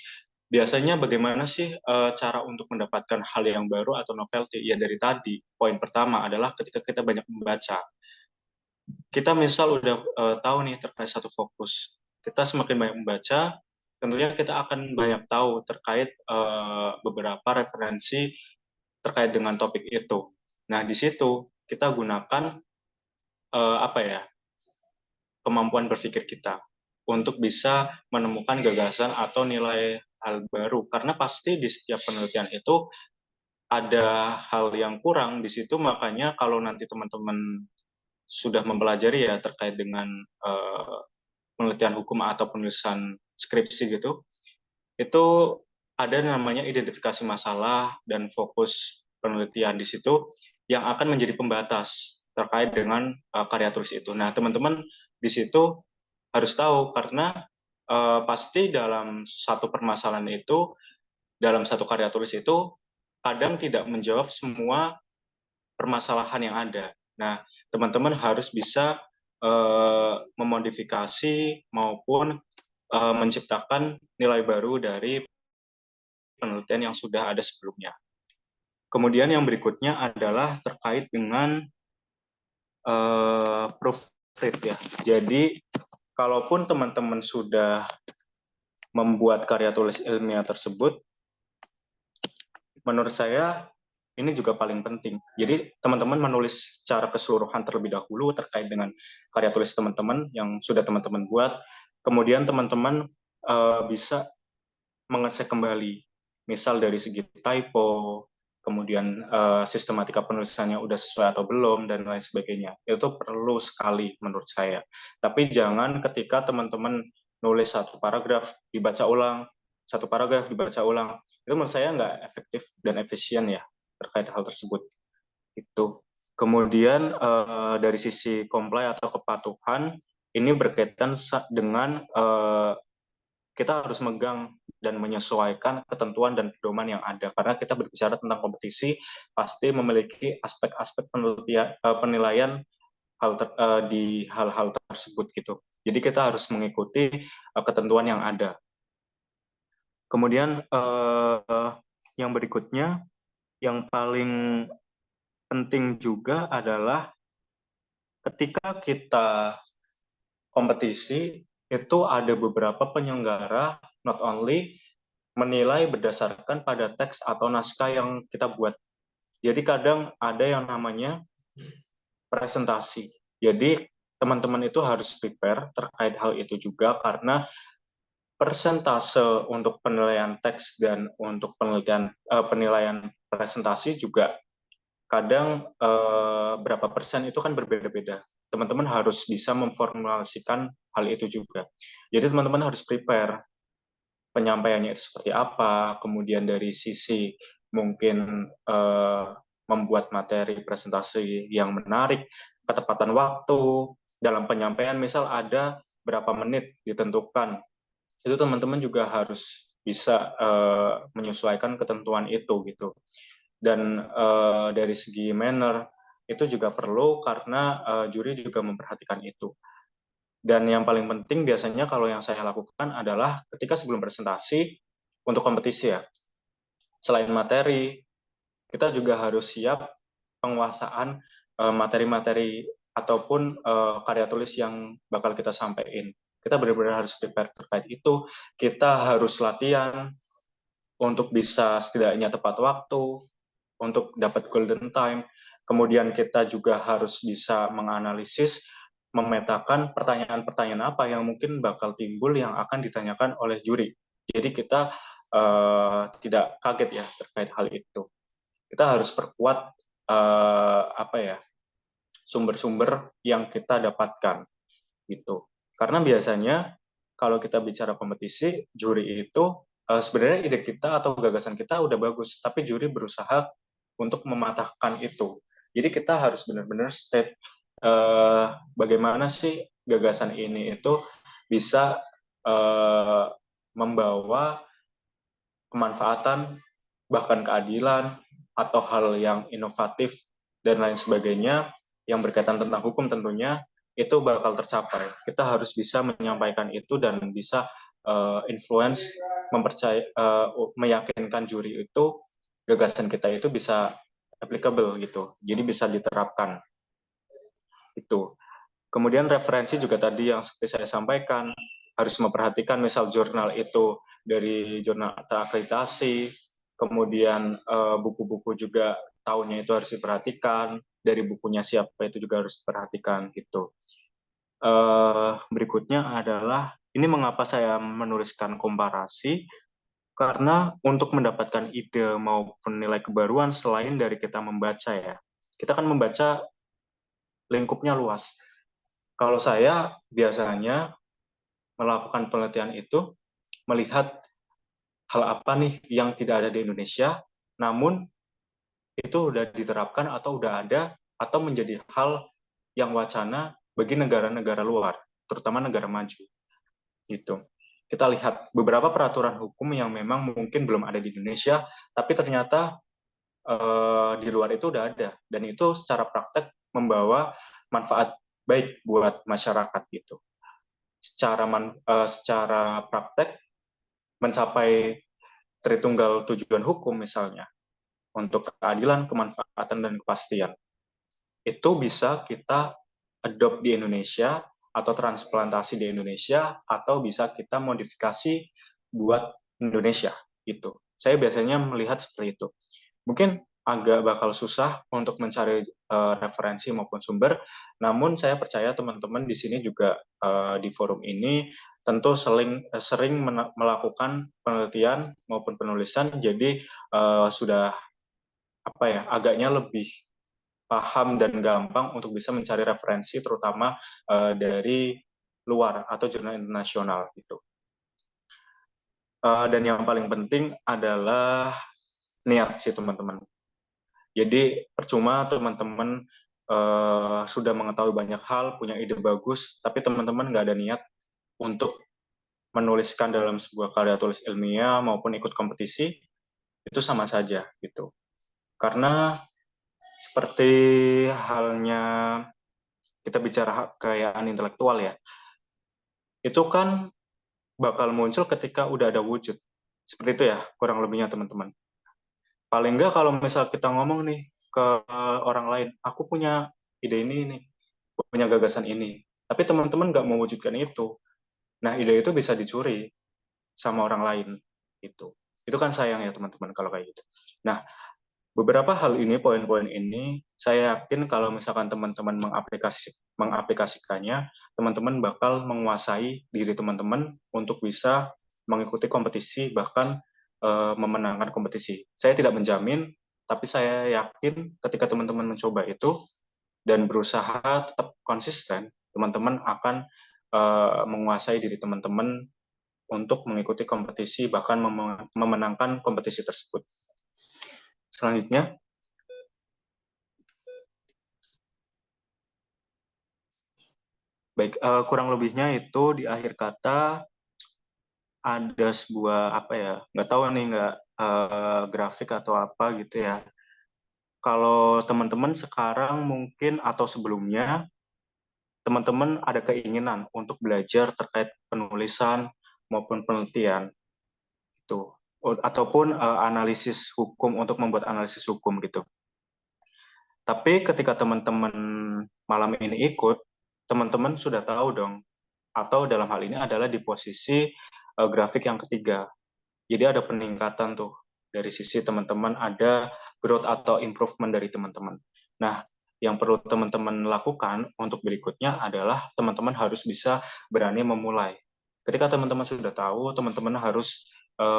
Biasanya bagaimana sih cara untuk mendapatkan hal yang baru atau novelty? Ya dari tadi, poin pertama adalah ketika kita banyak membaca. Kita misal udah tahu nih terkait satu fokus. Kita semakin banyak membaca, tentunya kita akan banyak tahu terkait beberapa referensi terkait dengan topik itu. Nah, di situ kita gunakan kemampuan berpikir kita untuk bisa menemukan gagasan atau nilai hal baru. Karena pasti di setiap penelitian itu ada hal yang kurang di situ, makanya kalau nanti teman-teman sudah mempelajari ya terkait dengan penelitian hukum atau penulisan skripsi gitu, itu ada namanya identifikasi masalah dan fokus penelitian di situ yang akan menjadi pembatas terkait dengan karya tulis itu. Nah, teman-teman di situ harus tahu karena pasti dalam satu permasalahan itu, dalam satu karya tulis itu kadang tidak menjawab semua permasalahan yang ada. Nah, teman-teman harus bisa memodifikasi maupun menciptakan nilai baru dari penelitian yang sudah ada sebelumnya. Kemudian yang berikutnya adalah terkait dengan proofread ya. Jadi kalaupun teman-teman sudah membuat karya tulis ilmiah tersebut, menurut saya ini juga paling penting. Jadi teman-teman menulis secara keseluruhan terlebih dahulu terkait dengan karya tulis teman-teman yang sudah teman-teman buat. Kemudian teman-teman bisa mengecek kembali, misal dari segi typo, kemudian sistematika penulisannya udah sesuai atau belum, dan lain sebagainya. Itu perlu sekali menurut saya. Tapi jangan ketika teman-teman nulis satu paragraf, dibaca ulang, satu paragraf dibaca ulang. Itu menurut saya nggak efektif dan efisien ya terkait hal tersebut. Itu. Kemudian dari sisi comply atau kepatuhan, ini berkaitan dengan kita harus megang dan menyesuaikan ketentuan dan pedoman yang ada karena kita berbicara tentang kompetisi pasti memiliki aspek-aspek penilaian di hal-hal tersebut gitu. Jadi kita harus mengikuti ketentuan yang ada. Kemudian yang berikutnya yang paling penting juga adalah ketika kita kompetisi itu ada beberapa penyelenggara not only menilai berdasarkan pada teks atau naskah yang kita buat. Jadi kadang ada yang namanya presentasi. Jadi teman-teman itu harus prepare terkait hal itu juga karena persentase untuk penilaian teks dan untuk penilaian presentasi juga kadang berapa persen itu kan berbeda-beda. Teman-teman harus bisa memformulasikan hal itu juga. Jadi teman-teman harus prepare penyampaiannya itu seperti apa, kemudian dari sisi mungkin membuat materi presentasi yang menarik, ketepatan waktu, dalam penyampaian misal ada berapa menit ditentukan, itu teman-teman juga harus bisa menyesuaikan ketentuan itu gitu. Dan dari segi manner itu juga perlu karena juri juga memperhatikan itu. Dan yang paling penting biasanya kalau yang saya lakukan adalah ketika sebelum presentasi untuk kompetisi ya, selain materi, kita juga harus siap penguasaan materi-materi ataupun karya tulis yang bakal kita sampaikan. Kita benar-benar harus prepare terkait itu. Kita harus latihan untuk bisa setidaknya tepat waktu, untuk dapat golden time. Kemudian kita juga harus bisa menganalisis, memetakan pertanyaan-pertanyaan apa yang mungkin bakal timbul yang akan ditanyakan oleh juri. Jadi kita tidak kaget ya terkait hal itu. Kita harus perkuat sumber-sumber yang kita dapatkan gitu. Karena biasanya kalau kita bicara kompetisi, juri itu sebenarnya ide kita atau gagasan kita udah bagus, tapi juri berusaha untuk mematahkan itu. Jadi kita harus benar-benar state bagaimana sih gagasan ini itu bisa membawa kemanfaatan, bahkan keadilan, atau hal yang inovatif, dan lain sebagainya, yang berkaitan tentang hukum tentunya, itu bakal tercapai. Kita harus bisa menyampaikan itu dan bisa influence, meyakinkan juri itu, gagasan kita itu bisa applicable gitu, jadi bisa diterapkan. Itu. Kemudian referensi juga tadi yang seperti saya sampaikan, harus memperhatikan misal jurnal itu dari jurnal terakreditasi, kemudian buku-buku juga tahunnya itu harus diperhatikan, dari bukunya siapa itu juga harus diperhatikan gitu. Berikutnya adalah, ini mengapa saya menuliskan komparasi, karena untuk mendapatkan ide maupun nilai kebaruan selain dari kita membaca ya, kita kan membaca lingkupnya luas. Kalau saya biasanya melakukan penelitian itu melihat hal apa nih yang tidak ada di Indonesia, namun itu sudah diterapkan atau sudah ada atau menjadi hal yang wacana bagi negara-negara luar, terutama negara maju. Gitu. Kita lihat beberapa peraturan hukum yang memang mungkin belum ada di Indonesia, tapi ternyata di luar itu udah ada, dan itu secara praktek membawa manfaat baik buat masyarakat gitu. Secara praktek mencapai Tritunggal tujuan hukum misalnya untuk keadilan, kemanfaatan, dan kepastian. Itu bisa kita adopt di Indonesia atau transplantasi di Indonesia atau bisa kita modifikasi buat Indonesia gitu. Saya biasanya melihat seperti itu. Mungkin agak bakal susah untuk mencari referensi maupun sumber, namun saya percaya teman-teman di sini juga di forum ini tentu sering melakukan penelitian maupun penulisan, jadi sudah agaknya lebih paham dan gampang untuk bisa mencari referensi, terutama dari luar atau jurnal internasional gitu. Dan yang paling penting adalah niat sih teman-teman. Jadi percuma teman-teman sudah mengetahui banyak hal, punya ide bagus, tapi teman-teman nggak ada niat untuk menuliskan dalam sebuah karya tulis ilmiah maupun ikut kompetisi, itu sama saja gitu. Karena seperti halnya kita bicara kekayaan intelektual ya, itu kan bakal muncul ketika udah ada wujud. Seperti itu ya, kurang lebihnya teman-teman. Paling nggak kalau misal kita ngomong nih ke orang lain, aku punya ide ini nih, punya gagasan ini, tapi teman-teman nggak mewujudkan itu. Nah, ide itu bisa dicuri sama orang lain. Itu kan sayang ya teman-teman kalau kayak gitu. Nah, beberapa hal ini, poin-poin ini, saya yakin kalau misalkan teman-teman mengaplikasikannya, teman-teman bakal menguasai diri teman-teman untuk bisa mengikuti kompetisi, bahkan memenangkan kompetisi. Saya tidak menjamin, tapi saya yakin ketika teman-teman mencoba itu dan berusaha tetap konsisten, teman-teman akan menguasai diri teman-teman untuk mengikuti kompetisi, bahkan memenangkan kompetisi tersebut. Selanjutnya, Baik, kurang lebihnya itu di akhir kata ada sebuah apa ya, nggak tahu nih nggak grafik atau apa gitu ya. Kalau teman-teman sekarang mungkin atau sebelumnya teman-teman ada keinginan untuk belajar terkait penulisan maupun penelitian itu ataupun analisis hukum untuk membuat analisis hukum gitu. Tapi ketika teman-teman malam ini ikut, teman-teman sudah tahu dong, atau dalam hal ini adalah di posisi grafik yang ketiga. Jadi ada peningkatan tuh dari sisi teman-teman, ada growth atau improvement dari teman-teman. Nah, yang perlu teman-teman lakukan untuk berikutnya adalah teman-teman harus bisa berani memulai. Ketika teman-teman sudah tahu, teman-teman harus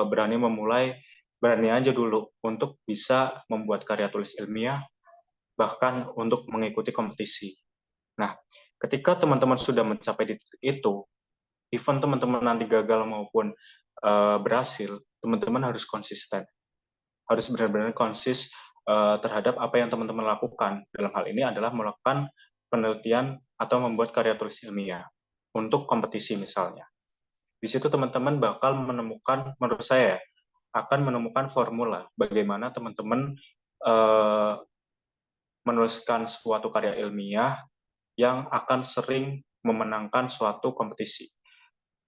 berani memulai, berani aja dulu untuk bisa membuat karya tulis ilmiah, bahkan untuk mengikuti kompetisi. Nah, ketika teman-teman sudah mencapai di titik itu, even teman-teman nanti gagal maupun berhasil, teman-teman harus konsisten, harus benar-benar konsis terhadap apa yang teman-teman lakukan. Dalam hal ini adalah melakukan penelitian atau membuat karya tulis ilmiah untuk kompetisi misalnya. Di situ teman-teman bakal menemukan, menurut saya, akan menemukan formula bagaimana teman-teman menuliskan suatu karya ilmiah yang akan sering memenangkan suatu kompetisi.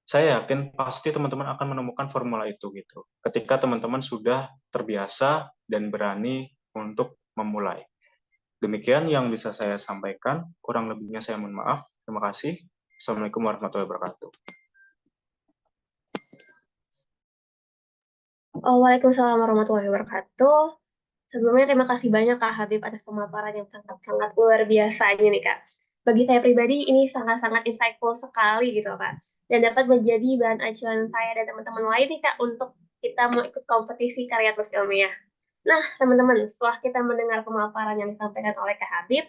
Saya yakin pasti teman-teman akan menemukan formula itu gitu. Ketika teman-teman sudah terbiasa dan berani untuk memulai. Demikian yang bisa saya sampaikan. Kurang lebihnya saya mohon maaf. Terima kasih. Assalamualaikum warahmatullahi wabarakatuh. Waalaikumsalam warahmatullahi wabarakatuh. Sebelumnya terima kasih banyak Kak Habib atas pemaparan yang sangat-sangat luar biasa ini nih Kak. Bagi saya pribadi ini sangat-sangat insightful sekali gitu Kak. Dan dapat menjadi bahan acuan saya dan teman-teman lain nih Kak untuk kita mau ikut kompetisi karya tulis ilmiah. Nah, teman-teman, setelah kita mendengar pemaparan yang disampaikan oleh Kak Habib,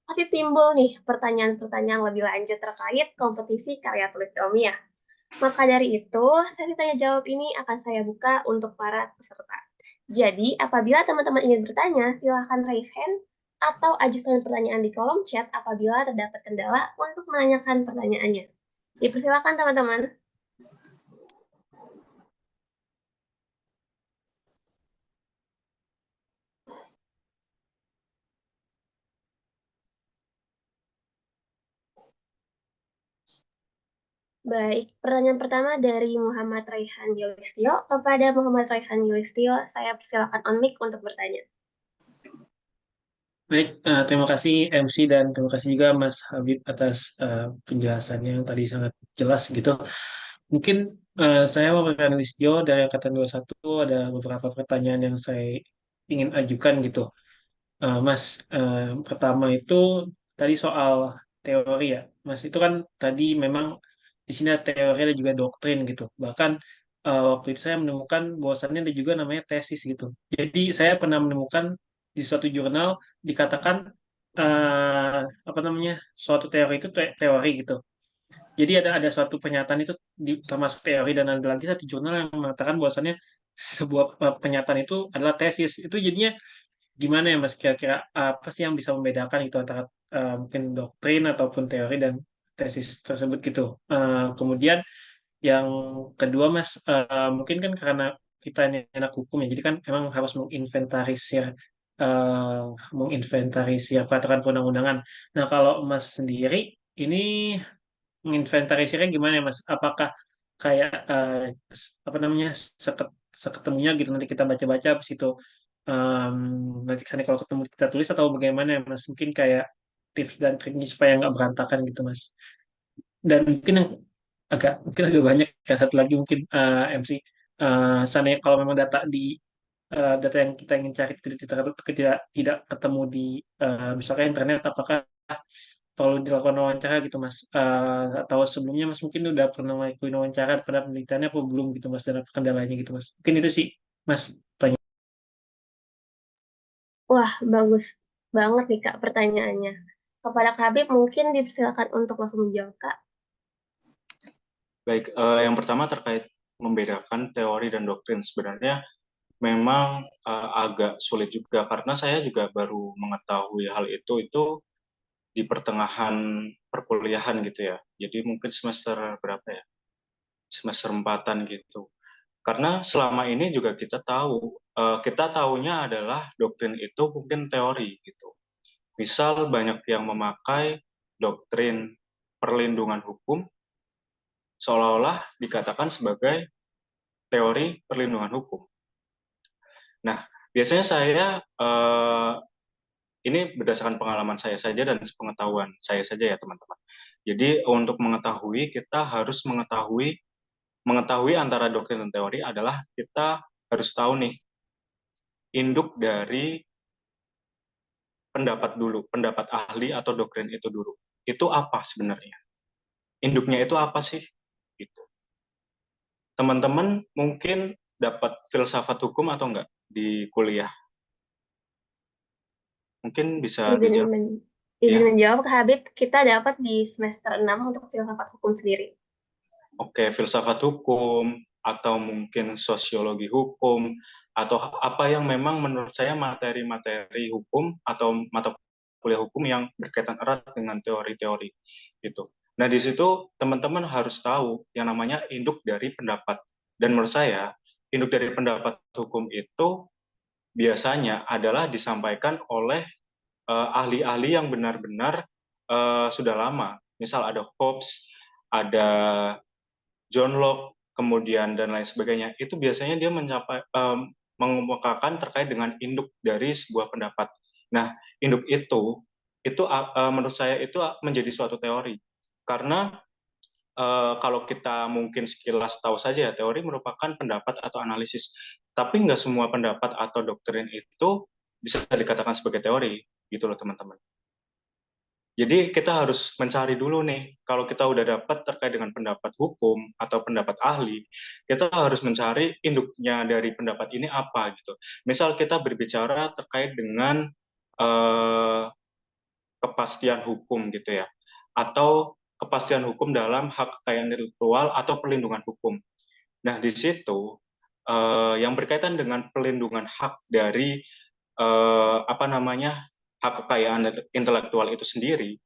pasti timbul nih pertanyaan-pertanyaan lebih lanjut terkait kompetisi karya tulis ilmiah. Maka dari itu, sesi tanya jawab ini akan saya buka untuk para peserta. Jadi, apabila teman-teman ingin bertanya, silahkan raise hand atau ajukan pertanyaan di kolom chat apabila terdapat kendala untuk menanyakan pertanyaannya. Dipersilakan teman-teman. Baik, pertanyaan pertama dari Muhammad Raihan Yulistio. Kepada Muhammad Raihan Yulistio, saya persilakan on mic untuk bertanya. Baik, terima kasih MC dan terima kasih juga Mas Habib atas penjelasannya yang tadi sangat jelas gitu. Mungkin saya mau berikan listio dari Angkatan 21 ada beberapa pertanyaan yang saya ingin ajukan gitu. Mas, pertama itu tadi soal teori ya. Mas, itu kan tadi memang di sini ada teori ada juga doktrin gitu. Bahkan waktu itu saya menemukan bahwasannya ada juga namanya tesis gitu. Jadi saya pernah menemukan di suatu jurnal dikatakan eh, apa namanya suatu teori itu teori gitu. Jadi ada suatu pernyataan itu termasuk teori dan ada lagi satu jurnal yang mengatakan bahwasannya sebuah pernyataan itu adalah tesis. Itu jadinya gimana ya Mas kira-kira apa sih yang bisa membedakan itu antara mungkin doktrin ataupun teori dan tesis tersebut gitu. Kemudian yang kedua Mas mungkin kan karena kita ini anak hukum ya jadi kan emang harus eh, menginventarisir peraturan perundang-undangan. Nah kalau Mas sendiri ini menginventarisirnya gimana ya Mas? Apakah kayak apa namanya seketemunya gitu nanti kita baca-baca habis itu em, nanti kesana kalau ketemu kita tulis atau bagaimana ya Mas? Mungkin kayak tips dan triknya supaya nggak berantakan gitu Mas. Dan mungkin yang mungkin agak banyak ya satu lagi mungkin MC seandainya kalau memang data yang kita ingin cari tidak ketemu di misalkan internet apakah perlu dilakukan wawancara gitu Mas. Atau sebelumnya Mas mungkin udah pernah melakukan wawancara pada penelitiannya apa belum gitu Mas dan apa kendalanya gitu Mas. Mungkin itu sih Mas tanya. Wah, bagus banget nih Kak pertanyaannya. Kepada Kak Habib mungkin dipersilakan untuk langsung menjawab Kak. Baik, yang pertama terkait membedakan teori dan doktrin. Sebenarnya memang agak sulit juga karena saya juga baru mengetahui hal itu di pertengahan perkuliahan gitu ya. Jadi mungkin semester berapa ya? Semester 4-an gitu. Karena selama ini juga kita tahu, kita tahunya adalah doktrin itu mungkin teori gitu. Misal banyak yang memakai doktrin perlindungan hukum seolah-olah dikatakan sebagai teori perlindungan hukum. Nah, biasanya saya ini berdasarkan pengalaman saya saja dan sepengetahuan saya saja ya teman-teman. Jadi untuk mengetahui kita harus mengetahui antara doktrin dan teori adalah kita harus tahu nih induk dari pendapat dulu, pendapat ahli atau doktrin itu dulu. Itu apa sebenarnya? Induknya itu apa sih? Gitu. Teman-teman mungkin dapat filsafat hukum atau enggak di kuliah? Mungkin bisa Izin, dijawab izin ya. menjawab ke Habib, kita dapat di semester 6 untuk filsafat hukum sendiri. Oke, filsafat hukum atau mungkin sosiologi hukum atau apa yang memang menurut saya materi-materi hukum atau mata kuliah hukum yang berkaitan erat dengan teori-teori gitu. Nah, di situ teman-teman harus tahu yang namanya induk dari pendapat. Dan menurut saya, induk dari pendapat hukum itu biasanya adalah disampaikan oleh ahli-ahli yang benar-benar sudah lama. Misal ada Hobbes, ada John Locke, kemudian dan lain sebagainya, itu biasanya dia mengemukakan terkait dengan induk dari sebuah pendapat. Nah, induk itu menurut saya itu menjadi suatu teori. Karena kalau kita mungkin sekilas tahu saja, teori merupakan pendapat atau analisis. Tapi nggak semua pendapat atau doktrin itu bisa dikatakan sebagai teori, gitu loh teman-teman. Jadi kita harus mencari dulu nih, kalau kita udah dapat terkait dengan pendapat hukum atau pendapat ahli, kita harus mencari induknya dari pendapat ini apa gitu. Misal kita berbicara terkait dengan eh, kepastian hukum gitu ya, atau kepastian hukum dalam hak kekayaan intelektual atau perlindungan hukum. Nah di situ yang berkaitan dengan perlindungan hak dari apa namanya hak kekayaan intelektual itu sendiri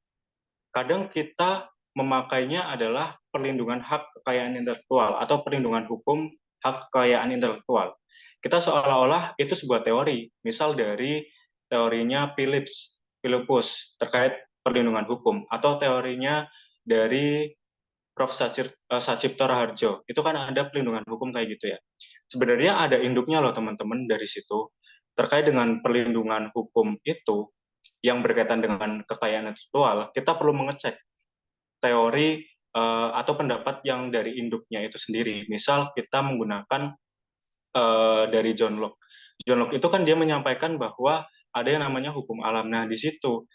kadang kita memakainya adalah perlindungan hak kekayaan intelektual atau perlindungan hukum hak kekayaan intelektual. Kita seolah-olah itu sebuah teori, misal dari teorinya Philippus terkait perlindungan hukum, atau teorinya dari Prof. Sachipto Raharjo. Itu kan ada perlindungan hukum kayak gitu ya. Sebenarnya ada induknya loh teman-teman dari situ. Terkait dengan perlindungan hukum itu, yang berkaitan dengan kekayaan intelektual, kita perlu mengecek teori atau pendapat yang dari induknya itu sendiri. Misal kita menggunakan dari John Locke. John Locke itu kan dia menyampaikan bahwa ada yang namanya hukum alam. Nah, di situ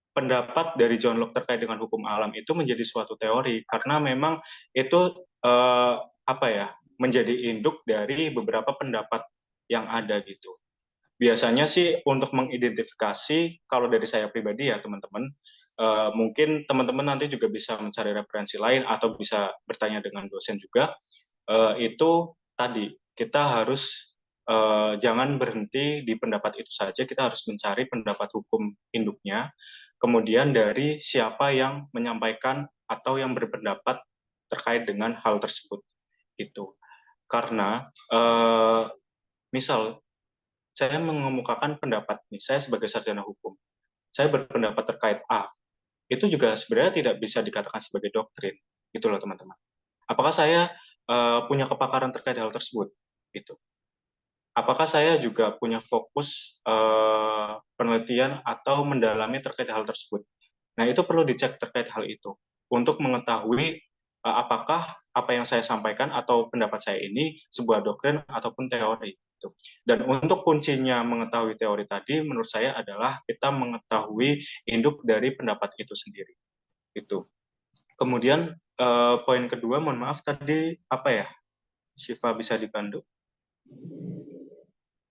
pendapat dari John Locke terkait dengan hukum alam itu menjadi suatu teori karena memang itu apa ya menjadi induk dari beberapa pendapat yang ada gitu. Biasanya sih untuk mengidentifikasi, kalau dari saya pribadi ya teman-teman, mungkin teman-teman nanti juga bisa mencari referensi lain atau bisa bertanya dengan dosen juga, itu tadi, kita harus jangan berhenti di pendapat itu saja, kita harus mencari pendapat hukum induknya, kemudian dari siapa yang menyampaikan atau yang berpendapat terkait dengan hal tersebut. Itu. Karena, misal, saya mengemukakan pendapat nih, saya sebagai sarjana hukum, saya berpendapat terkait A, itu juga sebenarnya tidak bisa dikatakan sebagai doktrin, gitu loh teman-teman. Apakah saya punya kepakaran terkait hal tersebut? Gitu. Apakah saya juga punya fokus penelitian atau mendalami terkait hal tersebut? Nah, itu perlu dicek terkait hal itu untuk mengetahui apakah apa yang saya sampaikan atau pendapat saya ini sebuah doktrin ataupun teori. Gitu. Dan untuk kuncinya mengetahui teori tadi, menurut saya adalah kita mengetahui induk dari pendapat itu sendiri. Itu. Kemudian poin kedua, mohon maaf tadi apa ya? Syifa bisa dibantu?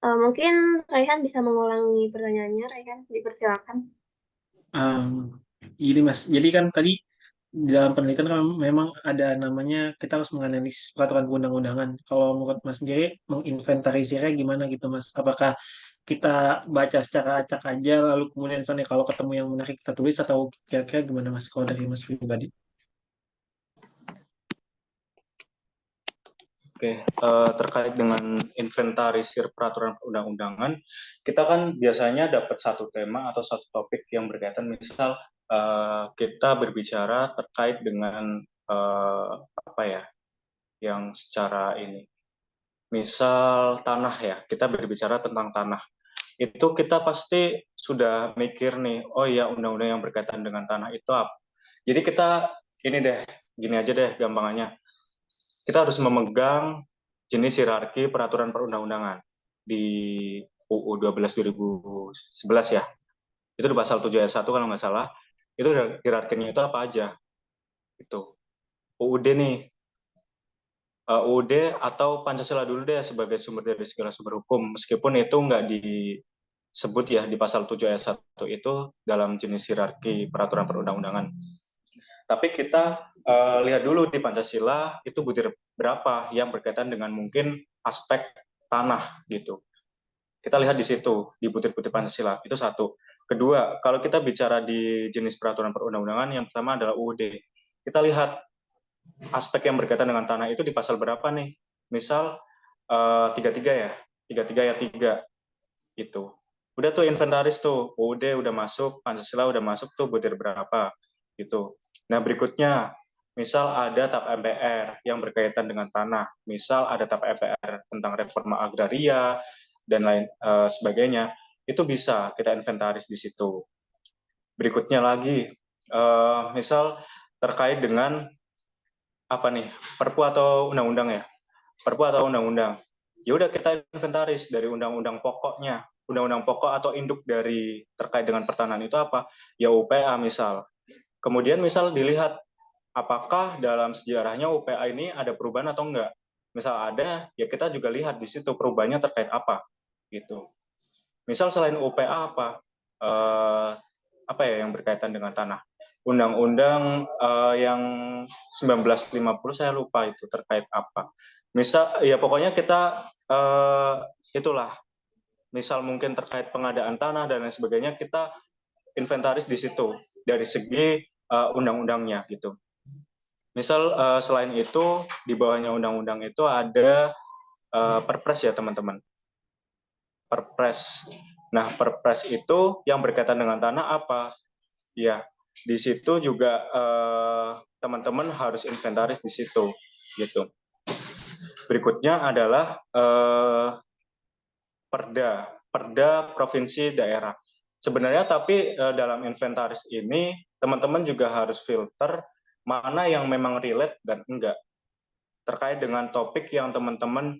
Mungkin Raihan bisa mengulangi pertanyaannya, Raihan, dipersilakan. Gini Mas, jadi kan tadi di dalam penelitian kan memang ada namanya kita harus menganalisis peraturan undang-undangan. Kalau menurut Mas sendiri menginventarisirnya gimana gitu Mas? Apakah kita baca secara acak aja lalu kemudian misalnya kalau ketemu yang menarik kita tulis atau kira-kira gimana Mas kalau dari Mas pribadi? Oke, terkait dengan inventarisir peraturan perundang-undangan, kita kan biasanya dapat satu tema atau satu topik yang berkaitan, misal kita berbicara terkait dengan apa ya, yang secara ini, misal tanah ya, kita berbicara tentang tanah. Itu kita pasti sudah mikir nih, oh iya undang-undang yang berkaitan dengan tanah itu apa. Jadi kita ini deh, gini aja deh gampangannya. Kita harus memegang jenis hierarki peraturan perundang-undangan di UU 12 2011 ya. Itu di pasal 7 ayat 1 kalau nggak salah. Itu hierarkinya itu apa aja. Itu UUD nih, UUD atau Pancasila dulu deh sebagai sumber dari segala sumber hukum. Meskipun itu nggak disebut ya di pasal 7 ayat 1 itu dalam jenis hierarki peraturan perundang-undangan. Tapi kita lihat dulu di Pancasila itu butir berapa yang berkaitan dengan mungkin aspek tanah gitu. Kita lihat di situ, di butir-butir Pancasila, itu satu. Kedua, kalau kita bicara di jenis peraturan perundang-undangan, yang pertama adalah UUD. Kita lihat aspek yang berkaitan dengan tanah itu di pasal berapa nih? Misal 33 ya, 33 ayat 3 itu. Udah tuh inventaris tuh, UUD udah masuk, Pancasila udah masuk tuh butir berapa gitu. Nah berikutnya, misal ada TAP MPR yang berkaitan dengan tanah, misal ada TAP MPR tentang reforma agraria dan lain sebagainya, itu bisa kita inventaris di situ. Berikutnya lagi, misal terkait dengan apa nih, Perpu atau undang-undang ya, Perpu atau undang-undang. Ya udah kita inventaris dari undang-undang pokoknya. Undang-undang pokok atau induk dari terkait dengan pertanahan itu apa? Ya UPA misal. Kemudian misal dilihat apakah dalam sejarahnya UPA ini ada perubahan atau enggak. Misal ada, ya kita juga lihat di situ perubahannya terkait apa gitu. Misal selain UPA apa ya yang berkaitan dengan tanah? Undang-undang yang 1950 saya lupa itu terkait apa. Misal ya pokoknya kita itulah, misal mungkin terkait pengadaan tanah dan lain sebagainya, kita inventaris di situ dari segi undang-undangnya gitu. Misal selain itu di bawahnya undang-undang itu ada Perpres ya teman-teman. Perpres. Nah, Perpres itu yang berkaitan dengan tanah apa? Ya, di situ juga teman-teman harus inventaris di situ gitu. Berikutnya adalah Perda provinsi daerah. Sebenarnya tapi dalam inventaris ini teman-teman juga harus filter mana yang memang relate dan enggak terkait dengan topik yang teman-teman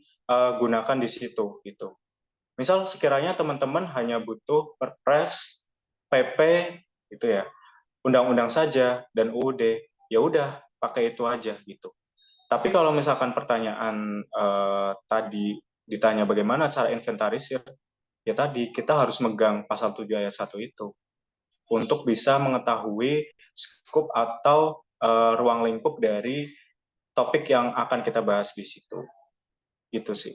gunakan di situ gitu. Misal sekiranya teman-teman hanya butuh Perpres, PP gitu ya, undang-undang saja dan UUD, ya udah pakai itu aja gitu. Tapi kalau misalkan pertanyaan tadi ditanya bagaimana cara inventarisir, ya tadi kita harus megang pasal 7 ayat 1 itu untuk bisa mengetahui skop atau ruang lingkup dari topik yang akan kita bahas di situ. Gitu sih.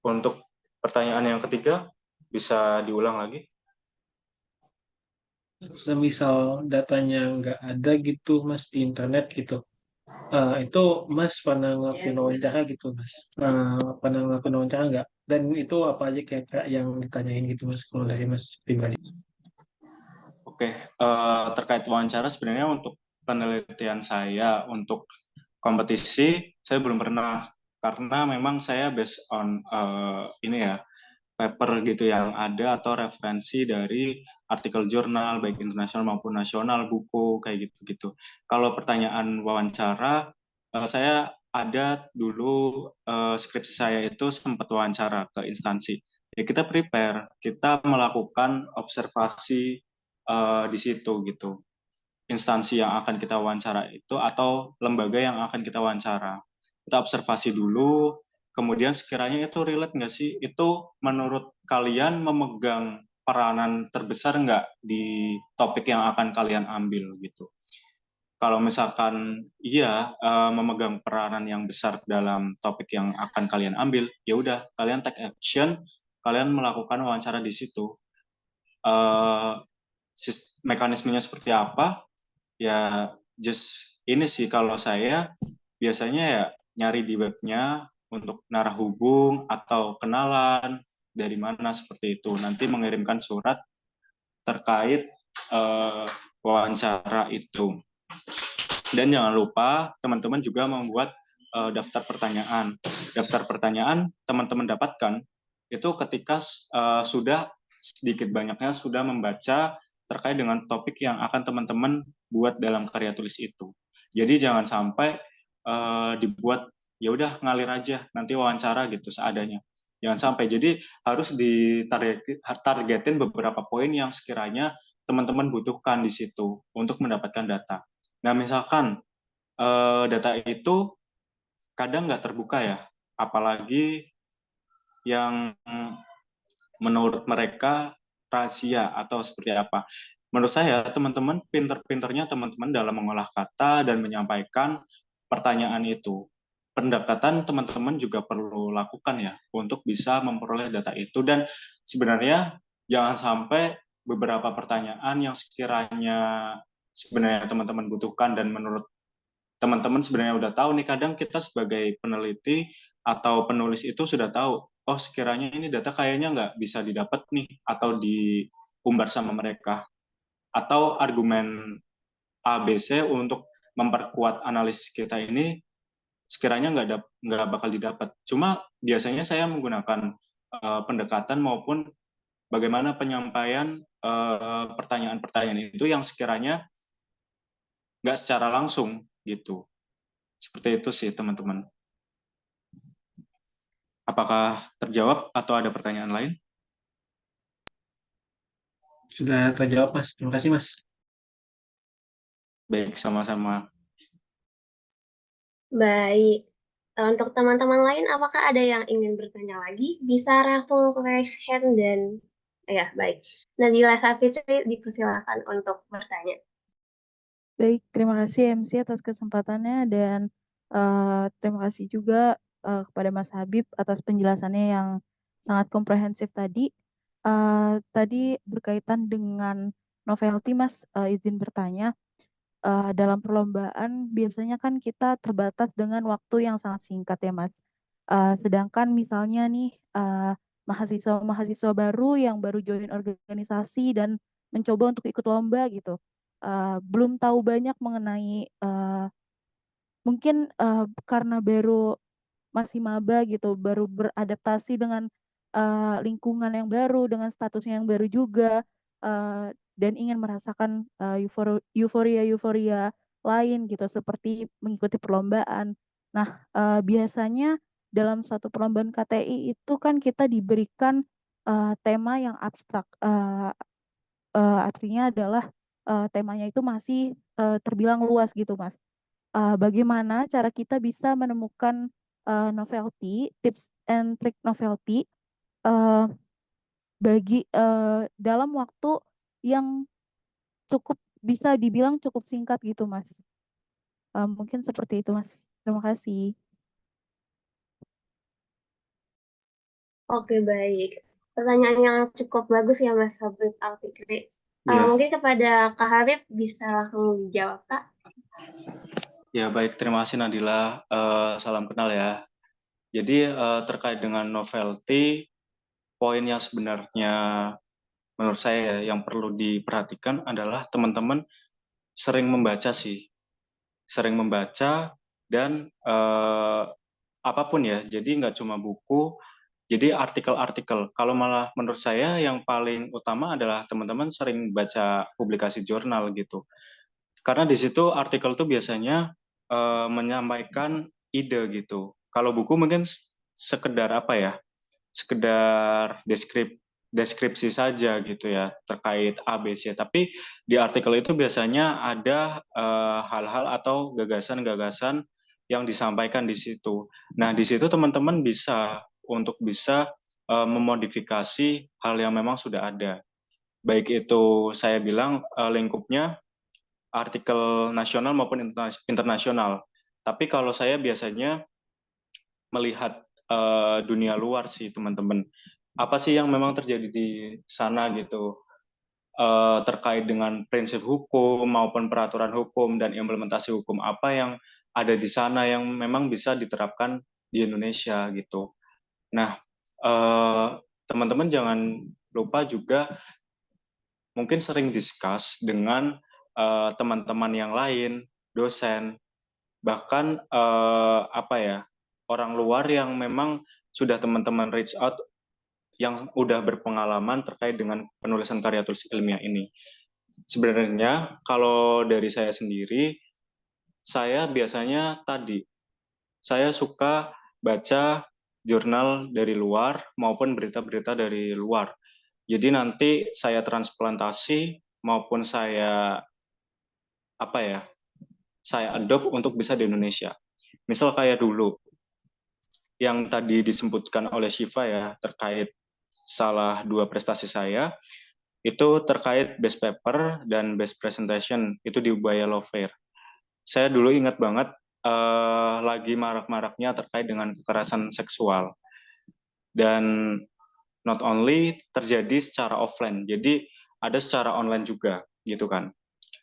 Untuk pertanyaan yang ketiga, bisa diulang lagi? Semisal datanya nggak ada gitu Mas di internet gitu. Itu Mas pernah ngelakuin wawancara gitu Mas. Pernah ngelakuin wawancara nggak? Dan itu apa aja kayak yang ditanyain gitu Mas kalau dari Mas pribadi? Oke, terkait wawancara sebenarnya untuk penelitian saya untuk kompetisi saya belum pernah, karena memang saya based on ini ya, paper gitu yang ada atau referensi dari artikel jurnal baik internasional maupun nasional, buku kayak gitu-gitu. Kalau pertanyaan wawancara, saya ada dulu skripsi saya itu sempat wawancara ke instansi. Ya kita prepare, kita melakukan observasi di situ gitu. Instansi yang akan kita wawancara itu atau lembaga yang akan kita wawancara. Kita observasi dulu, kemudian sekiranya itu relate nggak sih? Itu menurut kalian memegang peranan terbesar nggak di topik yang akan kalian ambil gitu? Kalau misalkan iya memegang peranan yang besar dalam topik yang akan kalian ambil, ya udah kalian take action, kalian melakukan wawancara di situ. Uh, Mekanismenya seperti apa? Ya just ini sih kalau saya biasanya ya nyari di webnya untuk narah hubung atau kenalan dari mana seperti itu. Nanti mengirimkan surat terkait wawancara itu. Dan jangan lupa teman-teman juga membuat daftar pertanyaan. Daftar pertanyaan teman-teman dapatkan itu ketika sudah sedikit banyaknya sudah membaca terkait dengan topik yang akan teman-teman buat dalam karya tulis itu. Jadi jangan sampai dibuat ya udah ngalir aja nanti wawancara gitu seadanya. Jangan sampai. Jadi harus ditargetin beberapa poin yang sekiranya teman-teman butuhkan di situ untuk mendapatkan data. Nah, misalkan data itu kadang nggak terbuka ya, apalagi yang menurut mereka rahasia atau seperti apa. Menurut saya, teman-teman pinter-pinternya teman-teman dalam mengolah kata dan menyampaikan pertanyaan itu. Pendekatan teman-teman juga perlu lakukan ya untuk bisa memperoleh data itu. Dan sebenarnya jangan sampai beberapa pertanyaan yang sekiranya sebenarnya teman-teman butuhkan dan menurut teman-teman sebenarnya udah tahu nih, kadang kita sebagai peneliti atau penulis itu sudah tahu, oh sekiranya ini data kayaknya nggak bisa didapat nih atau diumbar sama mereka. Atau argumen ABC untuk memperkuat analisis kita ini sekiranya nggak bakal didapat. Cuma biasanya saya menggunakan pendekatan maupun bagaimana penyampaian pertanyaan-pertanyaan itu yang sekiranya nggak secara langsung gitu. Seperti itu sih teman-teman. Apakah terjawab atau ada pertanyaan lain? Sudah terjawab, Mas. Terima kasih, Mas. Baik, sama-sama. Baik. Untuk teman-teman lain, apakah ada yang ingin bertanya lagi? Bisa langsung raise hand dan ya, baik. Nabila Safitri dipersilakan untuk bertanya. Baik, terima kasih MC atas kesempatannya dan terima kasih juga kepada Mas Habib atas penjelasannya yang sangat komprehensif tadi. Tadi berkaitan dengan novelty, Mas, izin bertanya. Dalam perlombaan biasanya kan kita terbatas dengan waktu yang sangat singkat ya, Mas. Sedangkan misalnya nih mahasiswa-mahasiswa baru yang baru join organisasi dan mencoba untuk ikut lomba gitu, belum tahu banyak mengenai mungkin karena baru masih maba gitu, baru beradaptasi dengan lingkungan yang baru, dengan statusnya yang baru juga, dan ingin merasakan euforia-euforia lain gitu, seperti mengikuti perlombaan. Nah, biasanya dalam suatu perlombaan KTI itu kan kita diberikan tema yang abstrak, artinya adalah temanya itu masih terbilang luas gitu, Mas. Bagaimana cara kita bisa menemukan novelty, tips and trick novelty uh, bagi dalam waktu yang cukup bisa dibilang cukup singkat gitu, Mas. Mungkin seperti itu, Mas. Terima kasih. Oke, baik. Pertanyaan yang cukup bagus ya, Mas Habib Alfikri. Ya, Mungkin kepada Kak Habib bisa langsung dijawab, Kak. ya baik. Terima kasih Nadila. Salam kenal ya. Jadi terkait dengan novelty, poin yang sebenarnya menurut saya yang perlu diperhatikan adalah teman-teman sering membaca sih. Sering membaca dan apapun ya. Jadi nggak cuma buku, jadi artikel-artikel. Kalau malah menurut saya yang paling utama adalah teman-teman sering baca publikasi jurnal gitu. Karena di situ artikel tuh biasanya menyampaikan ide gitu. Kalau buku mungkin sekedar apa ya? Sekedar deskripsi saja gitu ya terkait ABC. Tapi di artikel itu biasanya ada hal-hal atau gagasan-gagasan yang disampaikan di situ. Nah, di situ teman-teman bisa untuk bisa memodifikasi hal yang memang sudah ada. Baik itu saya bilang lingkupnya artikel nasional maupun internasional. Tapi kalau saya biasanya melihat dunia luar sih teman-teman. Apa sih yang memang terjadi di sana gitu terkait dengan prinsip hukum maupun peraturan hukum dan implementasi hukum apa yang ada di sana yang memang bisa diterapkan di Indonesia gitu. Nah, eh, teman-teman jangan lupa juga mungkin sering discuss dengan teman-teman yang lain, dosen, bahkan apa ya, orang luar yang memang sudah teman-teman reach out yang udah berpengalaman terkait dengan penulisan karya tulis ilmiah ini. Sebenarnya kalau dari saya sendiri, saya biasanya saya suka baca jurnal dari luar maupun berita-berita dari luar. Jadi nanti saya transplantasi maupun apa ya, saya adopt untuk bisa di Indonesia. Misal kayak dulu yang tadi disebutkan oleh Shiva ya terkait salah 2 prestasi saya itu terkait best paper dan best presentation itu di Ubaya Law Fair. Saya dulu ingat banget lagi marak-maraknya terkait dengan kekerasan seksual dan not only terjadi secara offline, jadi ada secara online juga gitu kan.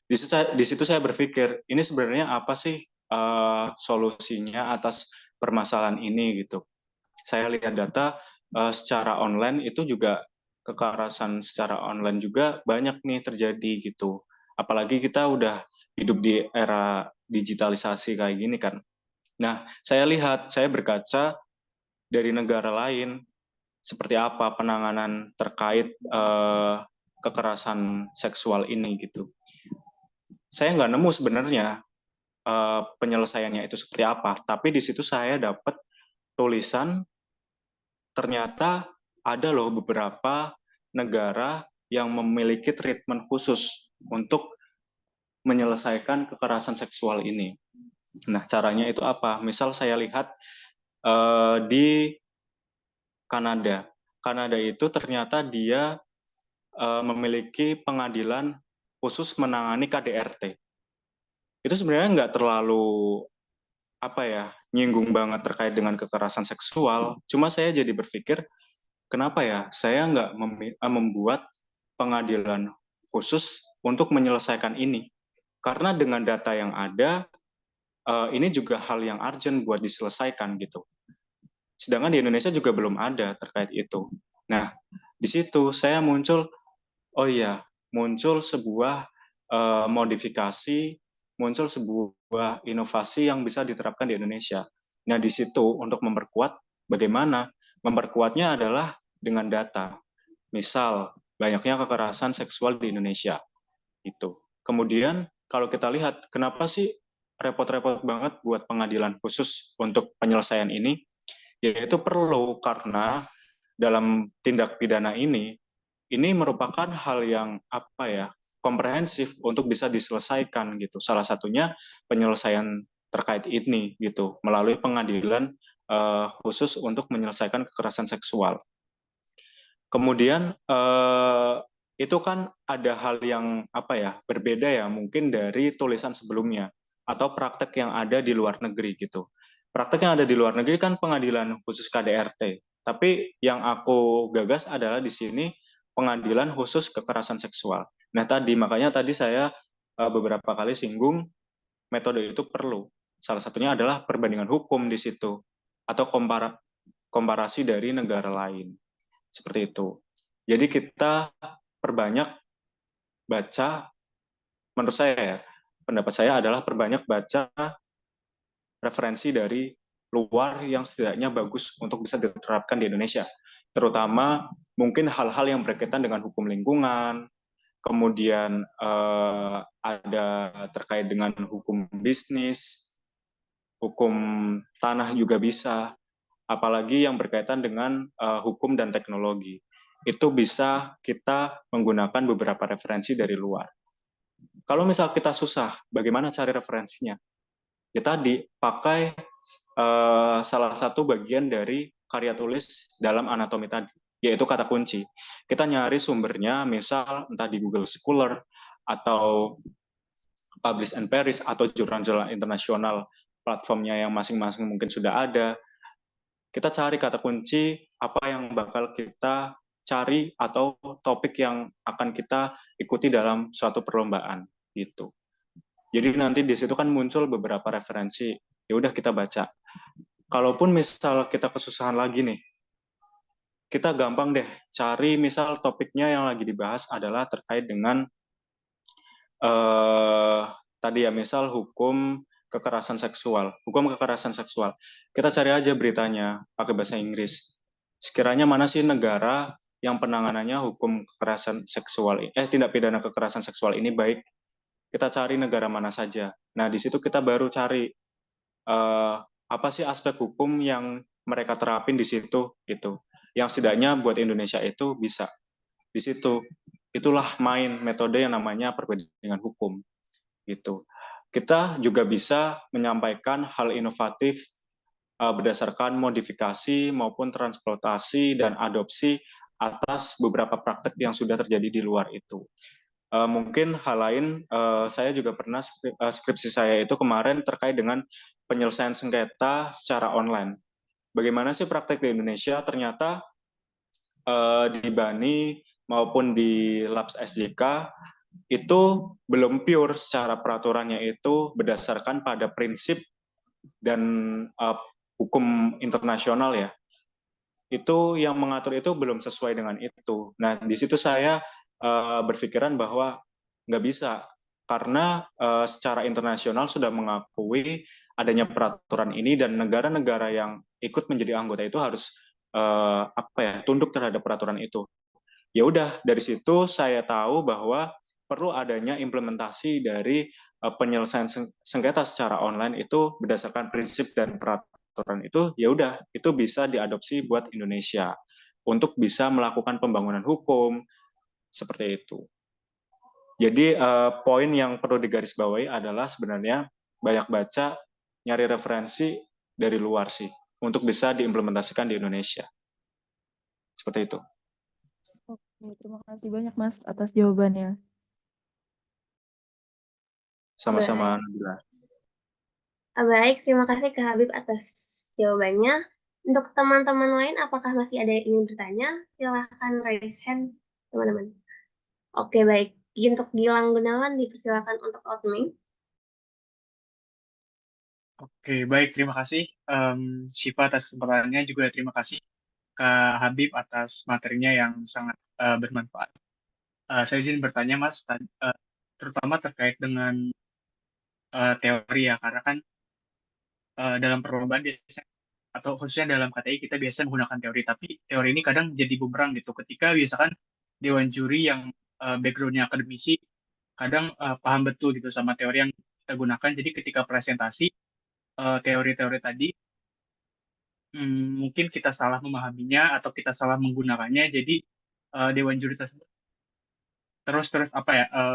Di situ saya berpikir ini sebenarnya apa sih solusinya atas permasalahan ini gitu. Saya lihat data secara online itu juga kekerasan secara online juga banyak nih terjadi gitu. Apalagi kita udah hidup di era digitalisasi kayak gini kan. Nah, saya berkaca dari negara lain seperti apa penanganan terkait kekerasan seksual ini gitu. Saya nggak nemu sebenarnya penyelesaiannya itu seperti apa, tapi di situ saya dapat tulisan ternyata ada loh beberapa negara yang memiliki treatment khusus untuk menyelesaikan kekerasan seksual ini. Nah, caranya itu apa? Misal saya lihat di Kanada. Kanada itu ternyata dia memiliki pengadilan khusus menangani KDRT. Itu sebenarnya nggak terlalu apa ya nyinggung banget terkait dengan kekerasan seksual. Cuma saya jadi berpikir kenapa ya saya nggak membuat pengadilan khusus untuk menyelesaikan ini? Karena dengan data yang ada, ini juga hal yang urgent buat diselesaikan gitu. Sedangkan di Indonesia juga belum ada terkait itu. Nah, di situ saya muncul, oh iya, muncul sebuah modifikasi, muncul sebuah inovasi yang bisa diterapkan di Indonesia. Nah, di situ untuk memperkuat, bagaimana? Memperkuatnya adalah dengan data. Misal, banyaknya kekerasan seksual di Indonesia. Gitu. Kemudian, kalau kita lihat, kenapa sih repot-repot banget buat pengadilan khusus untuk penyelesaian ini? Yaitu perlu karena dalam tindak pidana ini merupakan hal yang apa ya komprehensif untuk bisa diselesaikan gitu. Salah satunya penyelesaian terkait ini gitu melalui pengadilan khusus untuk menyelesaikan kekerasan seksual. Kemudian itu kan ada hal yang apa ya berbeda ya mungkin dari tulisan sebelumnya atau praktek yang ada di luar negeri gitu. Praktek yang ada di luar negeri kan pengadilan khusus KDRT. Tapi yang aku gagas adalah di sini pengadilan khusus kekerasan seksual. Nah makanya tadi saya beberapa kali singgung metode itu perlu. Salah satunya adalah perbandingan hukum di situ atau komparasi dari negara lain. Seperti itu. Jadi kita perbanyak baca, menurut saya ya, pendapat saya adalah perbanyak baca referensi dari luar yang setidaknya bagus untuk bisa diterapkan di Indonesia. Terutama mungkin hal-hal yang berkaitan dengan hukum lingkungan, kemudian ada terkait dengan hukum bisnis, hukum tanah juga bisa, apalagi yang berkaitan dengan hukum dan teknologi. Itu bisa kita menggunakan beberapa referensi dari luar. Kalau misal kita susah, bagaimana cari referensinya? Ya tadi, pakai salah satu bagian dari karya tulis dalam anatomi tadi, yaitu kata kunci. Kita nyari sumbernya, misal entah di Google Scholar, atau Publish and Paris, atau jurnal-jurnal internasional, platformnya yang masing-masing mungkin sudah ada. Kita cari kata kunci apa yang bakal kita cari atau topik yang akan kita ikuti dalam suatu perlombaan gitu. Jadi nanti di situ kan muncul beberapa referensi. Ya udah kita baca. Kalaupun misal kita kesusahan lagi nih, kita gampang deh cari misal topiknya yang lagi dibahas adalah terkait dengan tadi ya misal hukum kekerasan seksual. Kita cari aja beritanya pakai bahasa Inggris. Sekiranya mana sih negara yang penanganannya hukum kekerasan seksual, tindak pidana kekerasan seksual ini baik. Kita cari negara mana saja. Nah, di situ kita baru cari apa sih aspek hukum yang mereka terapin di situ gitu. Yang setidaknya buat Indonesia itu bisa. Di situ itulah main metode yang namanya perbandingan hukum gitu. Kita juga bisa menyampaikan hal inovatif berdasarkan modifikasi maupun transplantasi dan adopsi atas beberapa praktek yang sudah terjadi di luar itu. Mungkin hal lain, saya juga pernah skripsi saya itu kemarin terkait dengan penyelesaian sengketa secara online. Bagaimana sih praktek di Indonesia? Ternyata di BANI maupun di Labs SJK itu belum pure secara peraturannya itu berdasarkan pada prinsip dan hukum internasional ya. Itu yang mengatur itu belum sesuai dengan itu. Nah, di situ saya berpikiran bahwa nggak bisa karena secara internasional sudah mengakui adanya peraturan ini dan negara-negara yang ikut menjadi anggota itu harus tunduk terhadap peraturan itu. Ya udah dari situ saya tahu bahwa perlu adanya implementasi dari penyelesaian sengketa secara online itu berdasarkan prinsip dan peraturan itu. Ya udah itu bisa diadopsi buat Indonesia untuk bisa melakukan pembangunan hukum seperti itu. Jadi poin yang perlu digarisbawahi adalah sebenarnya banyak baca, nyari referensi dari luar sih untuk bisa diimplementasikan di Indonesia. Seperti itu. Oke, terima kasih banyak Mas atas jawabannya. Sama-sama, Nabila. Baik, terima kasih Kak Habib atas jawabannya. Untuk teman-teman lain, apakah masih ada yang ingin bertanya? Silahkan raise hand, teman-teman. Oke, baik. Untuk Gilang Gunawan, dipersilakan untuk opening. Oke, baik. Terima kasih Syifa atas kesempatannya. Juga terima kasih Kak Habib atas materinya yang sangat bermanfaat. Saya izin bertanya, Mas, terutama terkait dengan teori ya, karena kan dalam perlombaan biasanya atau khususnya dalam KTI kita biasanya menggunakan teori, tapi teori ini kadang jadi bumerang gitu. Ketika biasakan dewan juri yang background-nya akademisi kadang paham betul gitu sama teori yang kita gunakan. Jadi ketika presentasi teori-teori tadi mungkin kita salah memahaminya atau kita salah menggunakannya. Jadi dewan juri tersebut terus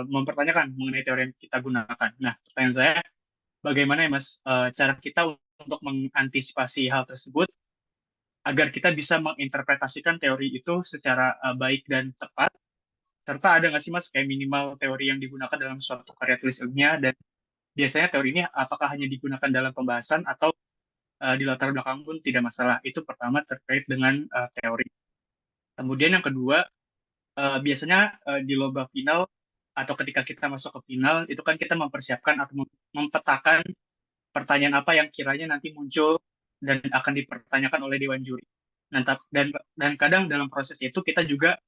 mempertanyakan mengenai teori yang kita gunakan. Nah, pertanyaan saya, bagaimana ya Mas cara kita untuk mengantisipasi hal tersebut agar kita bisa menginterpretasikan teori itu secara baik dan tepat, serta ada nggak sih Mas kayak minimal teori yang digunakan dalam suatu karya tulis ilmiah, dan biasanya teori ini apakah hanya digunakan dalam pembahasan atau di latar belakang pun tidak masalah. Itu pertama terkait dengan teori. Kemudian yang kedua, biasanya di lomba final atau ketika kita masuk ke final, itu kan kita mempersiapkan atau mempetakan pertanyaan apa yang kiranya nanti muncul dan akan dipertanyakan oleh dewan juri. Dan kadang dalam proses itu kita juga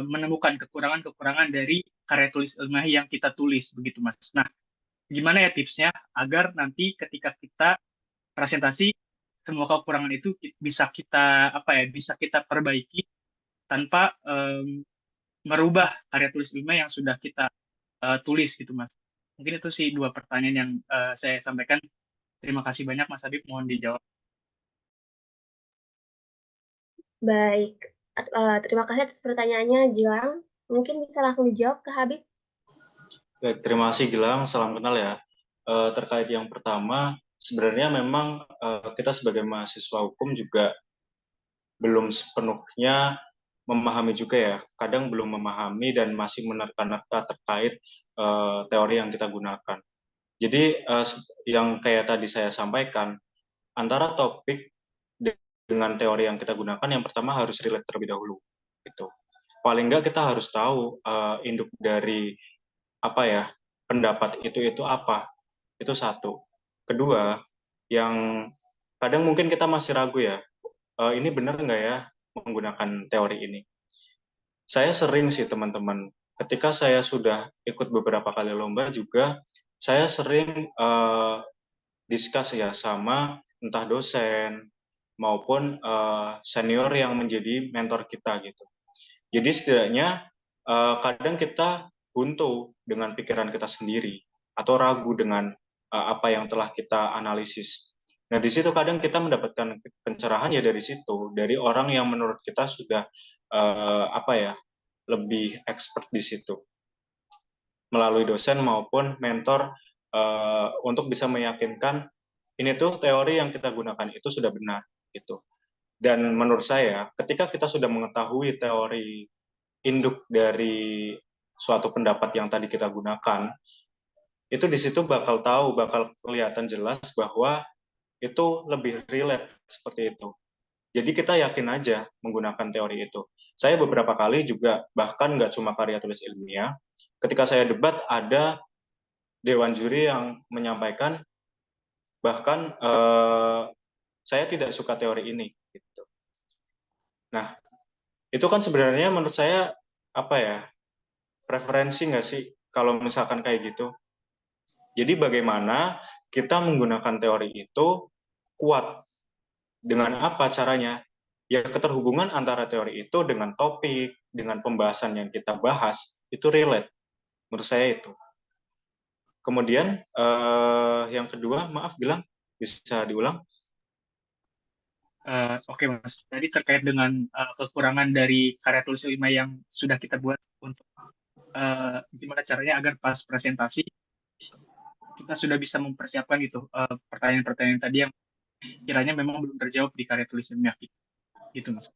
menemukan kekurangan-kekurangan dari karya tulis ilmiah yang kita tulis, begitu Mas. Nah, gimana ya tipsnya agar nanti ketika kita presentasi semua kekurangan itu bisa kita perbaiki tanpa merubah karya tulis ilmiah yang sudah kita tulis gitu Mas. Mungkin itu sih dua pertanyaan yang saya sampaikan. Terima kasih banyak Mas Habib, mohon dijawab. Baik, terima kasih atas pertanyaannya, Gilang. Mungkin bisa langsung dijawab ke Habib. Baik, terima kasih Gilang, salam kenal ya. Terkait yang pertama, sebenarnya memang kita sebagai mahasiswa hukum juga belum sepenuhnya memahami juga ya, kadang belum memahami dan masih menerka-nerka terkait teori yang kita gunakan. Jadi yang kayak tadi saya sampaikan, antara topik dengan teori yang kita gunakan, yang pertama harus relate terlebih dahulu. Gitu. Paling nggak kita harus tahu induk dari pendapat itu apa. Itu satu. Kedua, yang kadang mungkin kita masih ragu ya, ini benar nggak ya menggunakan teori ini. Saya sering sih teman-teman, ketika saya sudah ikut beberapa kali lomba juga, saya sering discuss ya sama entah dosen maupun senior yang menjadi mentor kita gitu. Jadi setidaknya kadang kita buntu dengan pikiran kita sendiri atau ragu dengan apa yang telah kita analisis. Nah, di situ kadang kita mendapatkan pencerahan ya dari situ, dari orang yang menurut kita sudah apa ya, lebih expert di situ melalui dosen maupun mentor untuk bisa meyakinkan ini tuh teori yang kita gunakan itu sudah benar gitu. Dan menurut saya, ketika kita sudah mengetahui teori induk dari suatu pendapat yang tadi kita gunakan, itu di situ bakal tahu, bakal kelihatan jelas bahwa itu lebih relate seperti itu. Jadi kita yakin aja menggunakan teori itu. Saya beberapa kali juga, bahkan nggak cuma karya tulis ilmiah, ketika saya debat ada dewan juri yang menyampaikan, bahkan saya tidak suka teori ini. Gitu. Nah, itu kan sebenarnya menurut saya apa ya, preferensi nggak sih kalau misalkan kayak gitu. Jadi bagaimana kita menggunakan teori itu kuat. Dengan apa caranya? Ya keterhubungan antara teori itu dengan topik, dengan pembahasan yang kita bahas, itu relate. Menurut saya itu. Kemudian yang kedua, maaf bilang, bisa diulang? Oke, Mas. Tadi terkait dengan kekurangan dari karya tulis ilmiah yang sudah kita buat untuk gimana caranya agar pas presentasi kita sudah bisa mempersiapkan gitu pertanyaan-pertanyaan tadi yang kiranya memang belum terjawab di karya tulis ilmiah gitu, Mas.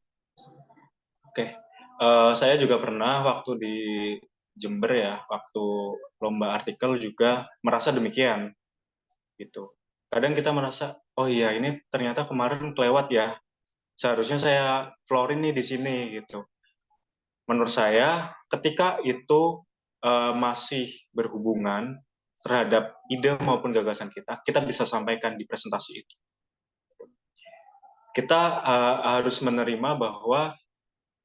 Oke, saya juga pernah waktu di Jember ya, waktu lomba artikel juga merasa demikian gitu. Kadang kita merasa, oh iya ini ternyata kemarin kelewat ya, seharusnya saya florin nih di sini gitu. Menurut saya, ketika itu masih berhubungan terhadap ide maupun gagasan kita bisa sampaikan di presentasi itu. Kita harus menerima bahwa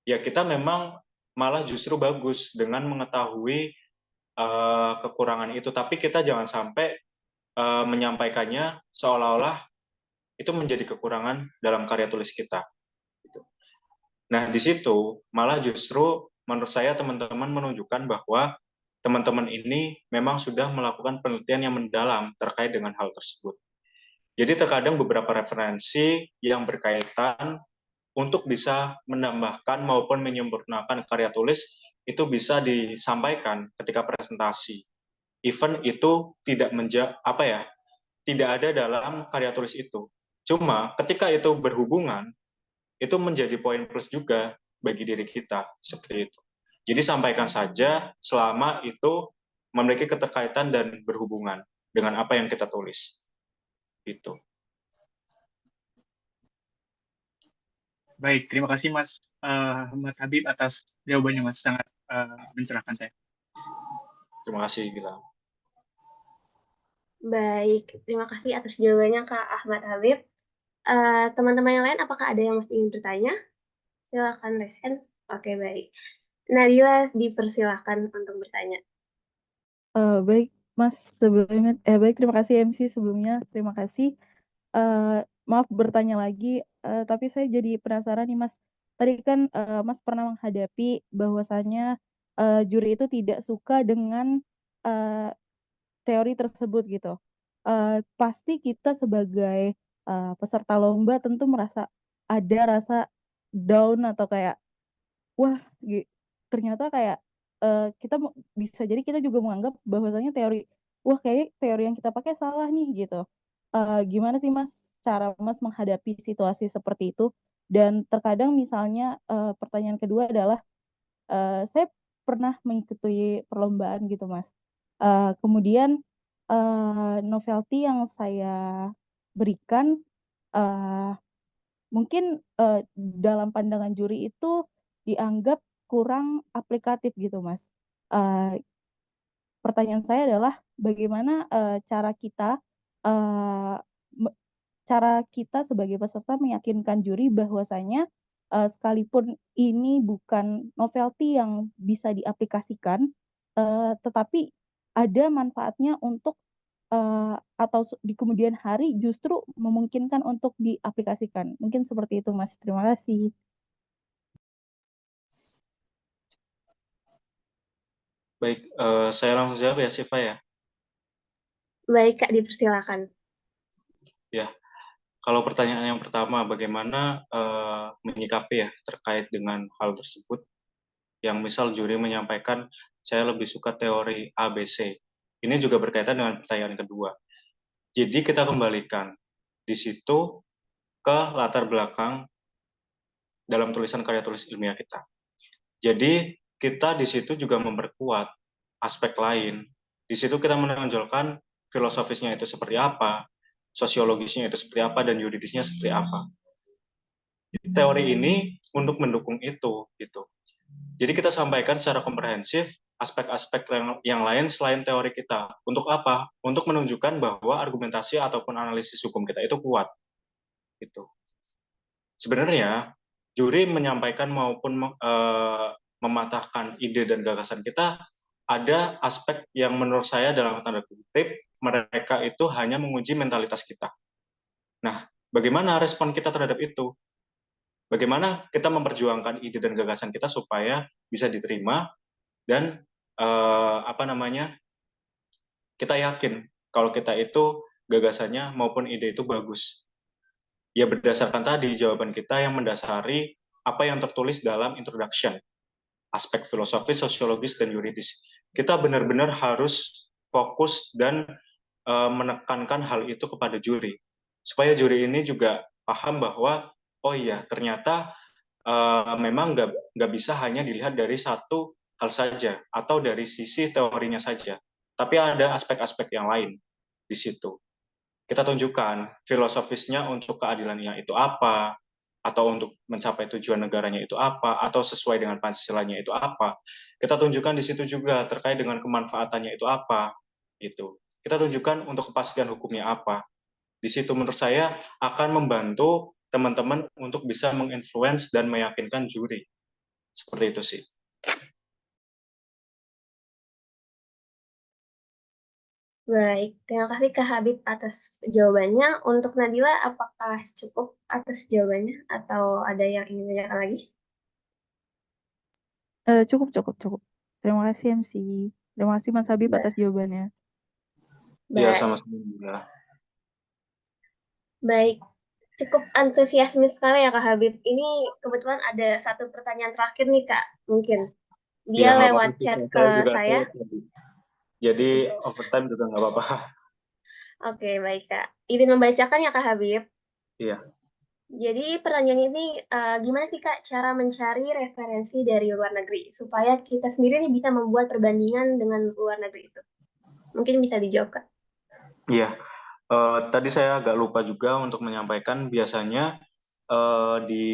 ya kita memang malah justru bagus dengan mengetahui kekurangan itu, tapi kita jangan sampai menyampaikannya seolah-olah itu menjadi kekurangan dalam karya tulis kita. Nah, di situ malah justru menurut saya teman-teman menunjukkan bahwa teman-teman ini memang sudah melakukan penelitian yang mendalam terkait dengan hal tersebut. Jadi terkadang beberapa referensi yang berkaitan untuk bisa menambahkan maupun menyempurnakan karya tulis itu bisa disampaikan ketika presentasi. Even itu tidak tidak ada dalam karya tulis itu. Cuma ketika itu berhubungan, itu menjadi poin plus juga bagi diri kita seperti itu. Jadi sampaikan saja selama itu memiliki keterkaitan dan berhubungan dengan apa yang kita tulis. Itu. Baik, terima kasih Mas Ahmad Habib atas jawabannya, Mas, sangat mencerahkan saya. Terima kasih Gilang. Baik, terima kasih atas jawabannya Kak Ahmad Habib. Teman-teman yang lain, apakah ada yang masih ingin bertanya? Silakan raise hand. Oke, baik. Nadila dipersilakan untuk bertanya. Baik, Mas, sebelumnya, baik, terima kasih MC sebelumnya, terima kasih. Maaf bertanya lagi, tapi saya jadi penasaran nih Mas. Tadi kan Mas pernah menghadapi bahwasannya juri itu tidak suka dengan uh, teori tersebut gitu. Pasti kita sebagai peserta lomba tentu merasa ada rasa down atau kayak wah ternyata kayak kita bisa jadi kita juga menganggap bahwasanya teori wah kayak teori yang kita pakai salah nih gitu. Gimana sih Mas cara Mas menghadapi situasi seperti itu? Dan terkadang misalnya pertanyaan kedua adalah saya pernah mengikuti perlombaan gitu Mas. Kemudian novelty yang saya berikan mungkin dalam pandangan juri itu dianggap kurang aplikatif gitu Mas. Uh, pertanyaan saya adalah bagaimana eh, cara kita sebagai peserta meyakinkan juri bahwasanya sekalipun ini bukan novelty yang bisa diaplikasikan, tetapi ada manfaatnya untuk atau di kemudian hari justru memungkinkan untuk diaplikasikan. Mungkin seperti itu, Mas. Terima kasih. Baik, saya langsung jawab ya, Siva ya. Baik, Kak, dipersilakan. Ya, kalau pertanyaan yang pertama, bagaimana menyikapi ya terkait dengan hal tersebut? Yang misal juri menyampaikan, saya lebih suka teori ABC. Ini juga berkaitan dengan pertanyaan kedua. Jadi kita kembalikan di situ ke latar belakang dalam tulisan karya tulis ilmiah kita. Jadi kita di situ juga memperkuat aspek lain. Di situ kita menonjolkan filosofisnya itu seperti apa, sosiologisnya itu seperti apa, dan yuridisnya seperti apa. Teori ini untuk mendukung itu, gitu. Jadi kita sampaikan secara komprehensif aspek-aspek yang lain selain teori kita. Untuk apa? Untuk menunjukkan bahwa argumentasi ataupun analisis hukum kita itu kuat. Gitu. Sebenarnya juri menyampaikan maupun mematahkan ide dan gagasan kita, ada aspek yang menurut saya dalam tanda kutip mereka itu hanya menguji mentalitas kita. Nah, bagaimana respon kita terhadap itu? Bagaimana kita memperjuangkan ide dan gagasan kita supaya bisa diterima dan kita yakin kalau kita itu gagasannya maupun ide itu bagus. Ya berdasarkan tadi jawaban kita yang mendasari apa yang tertulis dalam introduction, aspek filosofis, sosiologis, dan yuridis. Kita benar-benar harus fokus dan menekankan hal itu kepada juri, supaya juri ini juga paham bahwa oh iya ternyata memang nggak bisa hanya dilihat dari satu hal saja atau dari sisi teorinya saja, tapi ada aspek-aspek yang lain di situ. Kita tunjukkan filosofisnya untuk keadilannya itu apa, atau untuk mencapai tujuan negaranya itu apa, atau sesuai dengan Pancasilanya itu apa. Kita tunjukkan di situ juga terkait dengan kemanfaatannya itu apa, gitu. Kita tunjukkan untuk kepastian hukumnya apa. Di situ menurut saya akan membantu teman-teman untuk bisa menginfluence dan meyakinkan juri. Seperti itu sih. Baik, terima kasih Kak Habib atas jawabannya. Untuk Nadila, apakah cukup atas jawabannya atau ada yang ingin ditanyakan lagi? Cukup. Terima kasih MC. Terima kasih Mas Habib atas jawabannya. Iya, Baik, sama-sama. baik. Cukup antusiasme sekali ya Kak Habib. Ini kebetulan ada satu pertanyaan terakhir nih Kak, mungkin. Iya, Dia nggak lewat apa-apa. chat Saya ke juga saya. jadi overtime juga nggak apa-apa. Oke, baik Kak. Izin membacakan ya Kak Habib. Iya. Jadi pertanyaan ini, gimana sih Kak cara mencari referensi dari luar negeri supaya kita sendiri nih bisa membuat perbandingan dengan luar negeri itu? Mungkin bisa dijawab Kak. Iya. Tadi saya agak lupa juga untuk menyampaikan biasanya di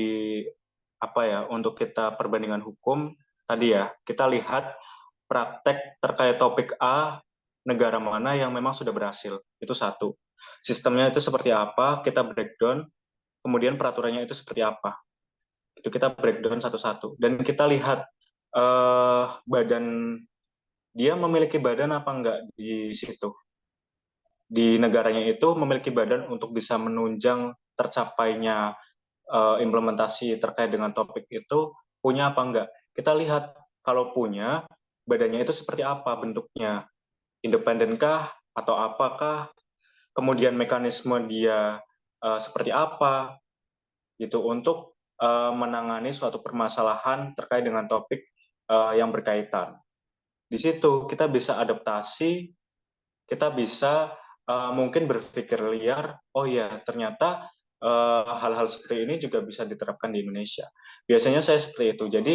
apa ya untuk kita perbandingan hukum tadi ya kita lihat praktek terkait topik A negara mana yang memang sudah berhasil itu satu sistemnya itu seperti apa kita breakdown kemudian peraturannya itu seperti apa itu kita breakdown satu-satu dan kita lihat badan dia memiliki badan apa enggak di situ di negaranya itu memiliki badan untuk bisa menunjang tercapainya implementasi terkait dengan topik itu punya apa enggak. Kita lihat kalau punya badannya itu seperti apa bentuknya, independenkah atau apakah, kemudian mekanisme dia seperti apa gitu untuk menangani suatu permasalahan terkait dengan topik yang berkaitan. Di situ kita bisa adaptasi, kita bisa mungkin berpikir liar, oh ya ternyata hal-hal seperti ini juga bisa diterapkan di Indonesia. Biasanya saya seperti itu. Jadi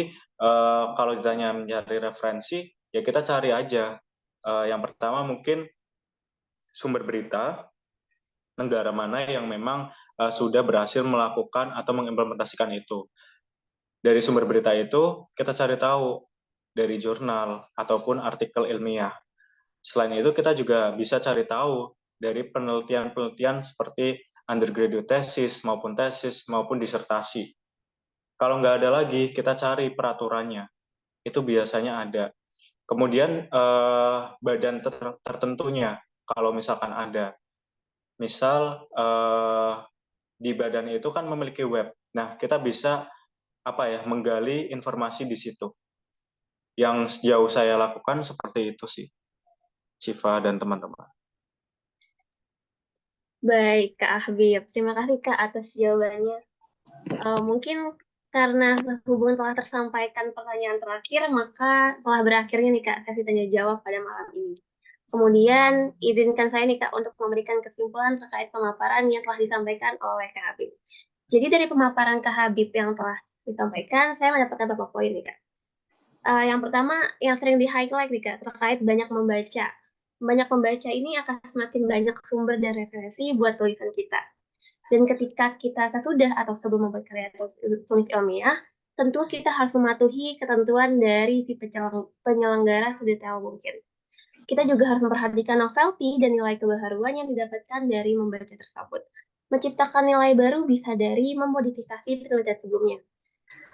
kalau ditanya mencari referensi, ya kita cari aja. Yang pertama mungkin sumber berita, negara mana yang memang sudah berhasil melakukan atau mengimplementasikan itu. Dari sumber berita itu kita cari tahu dari jurnal ataupun artikel ilmiah. Selain itu, kita juga bisa cari tahu dari penelitian-penelitian seperti undergraduate thesis maupun disertasi. Kalau nggak ada lagi, kita cari peraturannya. Itu biasanya ada. Kemudian badan tertentunya, kalau misalkan ada. Misal di badan itu kan memiliki web. Nah, kita bisa menggali informasi di situ. Yang sejauh saya lakukan seperti itu sih, Siva dan teman-teman. Baik, Kak Habib. Terima kasih, Kak, atas jawabannya. Mungkin karena hubungan telah tersampaikan pertanyaan terakhir, maka telah berakhirnya nih, Kak, sesi tanya jawab pada malam ini. Kemudian, izinkan saya nih, Kak, untuk memberikan kesimpulan terkait pemaparan yang telah disampaikan oleh Kak Habib. Jadi, dari pemaparan Kak Habib yang telah disampaikan, saya mendapatkan beberapa poin nih, Kak. Yang pertama, yang sering di-highlight nih, Kak, terkait banyak membaca. Banyak membaca ini akan semakin banyak sumber dan referensi buat tulisan kita. Dan ketika kita sudah atau sebelum membuat karya tulis ilmiah, tentu kita harus mematuhi ketentuan dari si penyelenggara sedetail mungkin. Kita juga harus memperhatikan novelty dan nilai kebaharuan yang didapatkan dari membaca tersebut. Menciptakan nilai baru bisa dari memodifikasi penelitian sebelumnya.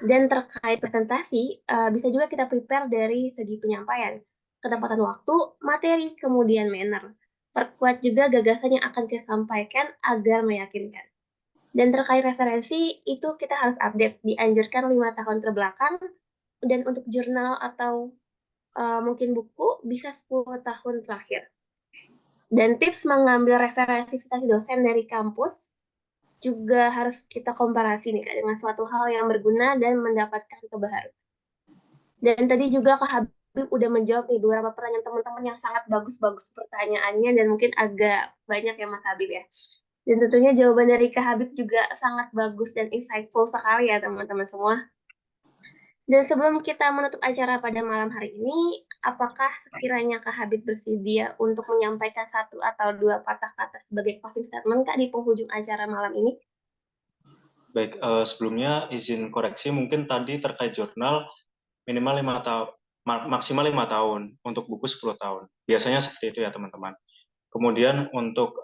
Dan terkait presentasi, bisa juga kita prepare dari segi penyampaian, ketepatan waktu, materi, kemudian manner. Perkuat juga gagasan yang akan kita sampaikan agar meyakinkan. Dan terkait referensi, itu kita harus update, dianjurkan 5 tahun terbelakang, dan untuk jurnal atau mungkin buku, bisa 10 tahun terakhir. Dan tips mengambil referensi citasi dosen dari kampus, juga harus kita komparasi nih, Kak, dengan suatu hal yang berguna dan mendapatkan kebaharuan. Dan tadi juga Kak Habib udah menjawab nih beberapa pertanyaan teman-teman yang sangat bagus-bagus pertanyaannya, dan mungkin agak banyak ya Mas Habib ya. Dan tentunya jawaban dari Kak Habib juga sangat bagus dan insightful sekali ya teman-teman semua. Dan sebelum kita menutup acara pada malam hari ini, apakah sekiranya Kak Habib bersedia untuk menyampaikan 1 atau 2 patah kata sebagai closing statement Kak di penghujung acara malam ini? Baik, sebelumnya izin koreksi, mungkin tadi terkait jurnal minimal 5 tahun, maksimal 5 tahun, untuk buku 10 tahun. Biasanya seperti itu ya teman-teman. Kemudian untuk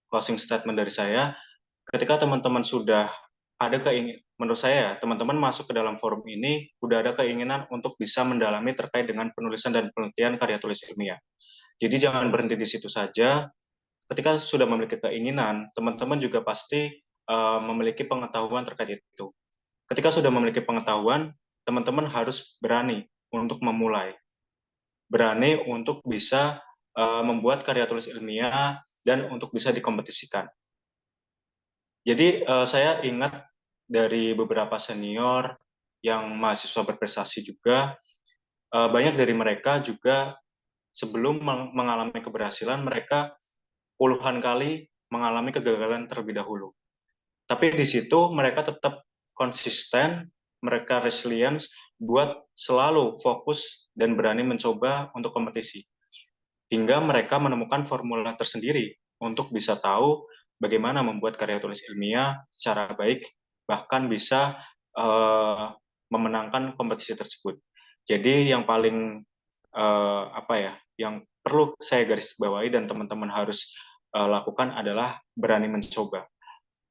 closing statement dari saya, ketika teman-teman sudah ada keinginan, menurut saya teman-teman masuk ke dalam forum ini sudah ada keinginan untuk bisa mendalami terkait dengan penulisan dan penelitian karya tulis ilmiah. Jadi jangan berhenti di situ saja. Ketika sudah memiliki keinginan, teman-teman juga pasti memiliki pengetahuan terkait itu. Ketika sudah memiliki pengetahuan, teman-teman harus berani untuk memulai, berani untuk bisa membuat karya tulis ilmiah dan untuk bisa dikompetisikan. Jadi saya ingat dari beberapa senior yang mahasiswa berprestasi juga, banyak dari mereka juga sebelum mengalami keberhasilan, mereka puluhan kali mengalami kegagalan terlebih dahulu. Tapi di situ mereka tetap konsisten, mereka resilience buat selalu fokus dan berani mencoba untuk kompetisi. Hingga mereka menemukan formula tersendiri untuk bisa tahu bagaimana membuat karya tulis ilmiah secara baik, bahkan bisa memenangkan kompetisi tersebut. Jadi yang paling yang perlu saya garis bawahi dan teman-teman harus lakukan adalah berani mencoba.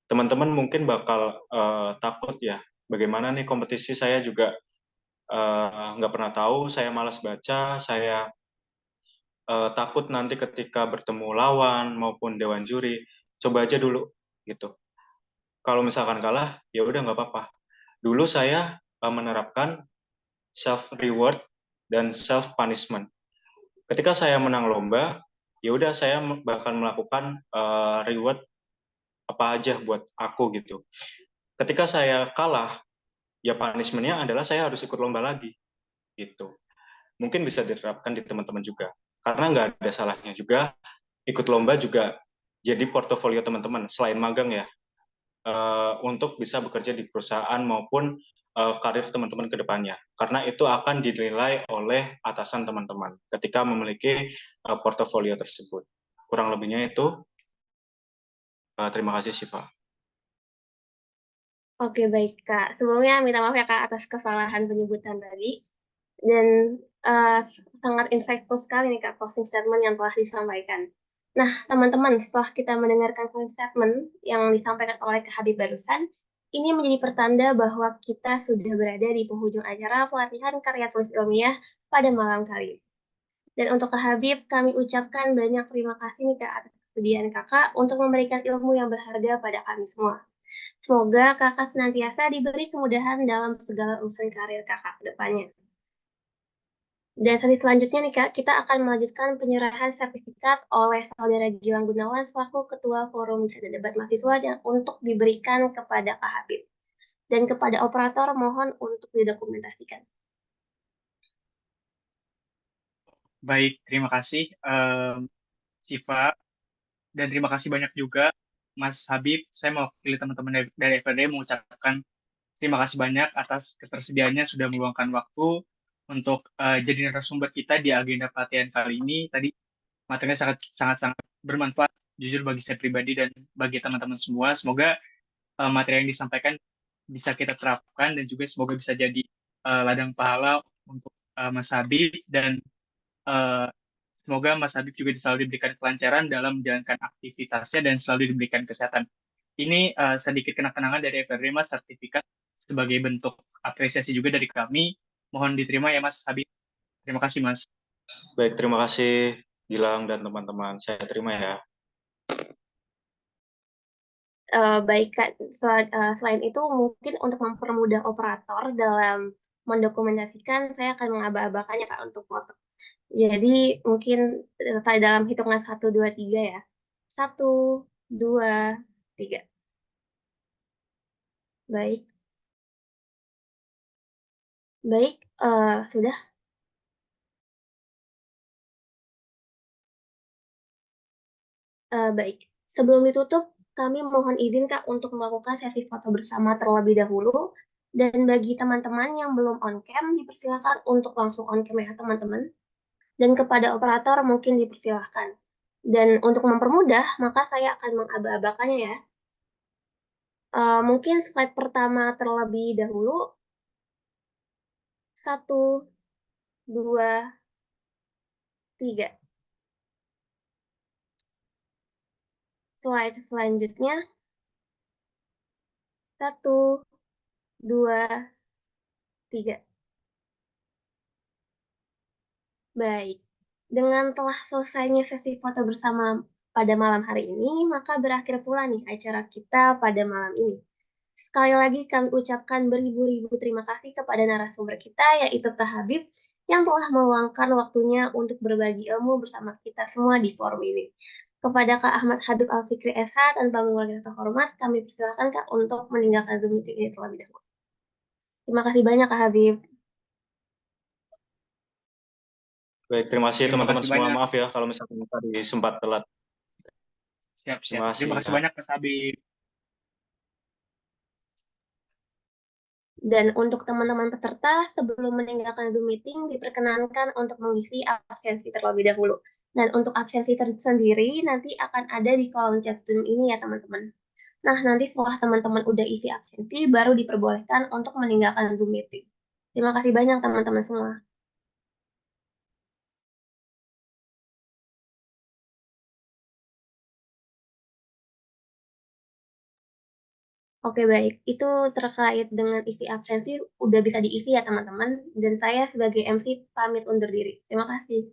Teman-teman mungkin bakal takut ya, bagaimana nih kompetisi, saya juga nggak pernah tahu, saya malas baca, saya takut nanti ketika bertemu lawan maupun dewan juri, coba aja dulu gitu. Kalau misalkan kalah, ya udah nggak apa-apa. Dulu saya menerapkan self reward dan self punishment. Ketika saya menang lomba, ya udah saya bakal melakukan reward apa aja buat aku gitu. Ketika saya kalah, ya punishment-nya adalah saya harus ikut lomba lagi gitu. Mungkin bisa diterapkan di teman-teman juga. Karena nggak ada salahnya juga ikut lomba juga jadi portofolio teman-teman selain magang ya, untuk bisa bekerja di perusahaan maupun karir teman-teman ke depannya. Karena itu akan dinilai oleh atasan teman-teman ketika memiliki portofolio tersebut. Kurang lebihnya itu. Terima kasih Syifa. Oke, baik Kak. Sebelumnya minta maaf ya Kak atas kesalahan penyebutan tadi. Dan sangat insightful sekali nih Kak closing statement yang telah disampaikan. Nah, teman-teman, setelah kita mendengarkan closing statement yang disampaikan oleh Kak Habib barusan, ini menjadi pertanda bahwa kita sudah berada di penghujung acara pelatihan karya tulis ilmiah pada malam kali ini. Dan untuk Kak Habib, kami ucapkan banyak terima kasih nih Kak atas kesediaan Kakak untuk memberikan ilmu yang berharga pada kami semua. Semoga Kakak senantiasa diberi kemudahan dalam segala urusan karir Kakak ke depannya. Dan sesi selanjutnya nih Kak, kita akan melanjutkan penyerahan sertifikat oleh Saudara Gilang Gunawan selaku Ketua Forum Bisa dan Debat Mahasiswa dan untuk diberikan kepada Kak Habib. Dan kepada operator mohon untuk didokumentasikan. Baik, terima kasih Siva, dan terima kasih banyak juga Mas Habib. Saya mewakili teman-teman dari FPD mengucapkan terima kasih banyak atas ketersediaannya sudah meluangkan waktu untuk jadi narasumber kita di agenda pelatihan kali ini. Tadi materinya sangat bermanfaat jujur bagi saya pribadi dan bagi teman-teman semua. Semoga materi yang disampaikan bisa kita terapkan dan juga semoga bisa jadi ladang pahala untuk Mas Habib dan semoga Mas Habib juga selalu diberikan kelancaran dalam menjalankan aktivitasnya dan selalu diberikan kesehatan. Ini sedikit kenang-kenangan dari FRD Mas, sertifikat sebagai bentuk apresiasi juga dari kami. Mohon diterima ya Mas Habib. Terima kasih Mas. Baik, terima kasih Gilang dan teman-teman. Saya terima ya. Baik Kak, selain itu mungkin untuk mempermudah operator dalam mendokumentasikan, saya akan mengaba-abakannya Kak untuk foto. Jadi mungkin dalam hitungan 1, 2, 3 ya. 1, 2, 3. Baik. Baik, sudah. Baik. Sebelum ditutup, kami mohon izin Kak untuk melakukan sesi foto bersama terlebih dahulu. Dan bagi teman-teman yang belum on cam, dipersilakan untuk langsung on cam ya teman-teman. Dan kepada operator mungkin dipersilahkan. Dan untuk mempermudah, maka saya akan mengaba-abakannya ya. Mungkin slide pertama terlebih dahulu. 1, 2, 3. Slide selanjutnya. 1, 2, 3. Baik. Dengan telah selesainya sesi foto bersama pada malam hari ini, maka berakhir pula nih acara kita pada malam ini. Sekali lagi kami ucapkan beribu-ribu terima kasih kepada narasumber kita, yaitu Kak Habib, yang telah meluangkan waktunya untuk berbagi ilmu bersama kita semua di forum ini. Kepada Kak Ahmad Habib Al-Fikri SH, tanpa mengulangi kata hormat, kami persilakan Kak untuk meninggalkan Zoom meeting ini terlebih dahulu. Terima kasih banyak Kak Habib. Baik, terima kasih Terima teman-teman kasih semua. banyak. Maaf ya kalau misalnya tadi sempat telat. Siap. Terima kasih. Terima kasih banyak Mas Habib. Dan untuk teman-teman peserta, sebelum meninggalkan Zoom meeting, diperkenankan untuk mengisi absensi terlebih dahulu. Dan untuk absensi tersendiri, nanti akan ada di kolom chat Zoom ini ya teman-teman. Nah, nanti setelah teman-teman udah isi absensi, baru diperbolehkan untuk meninggalkan Zoom meeting. Terima kasih banyak teman-teman semua. Oke, baik. Itu terkait dengan isi absensi, udah bisa diisi ya teman-teman. Dan saya sebagai MC pamit undur diri. Terima kasih.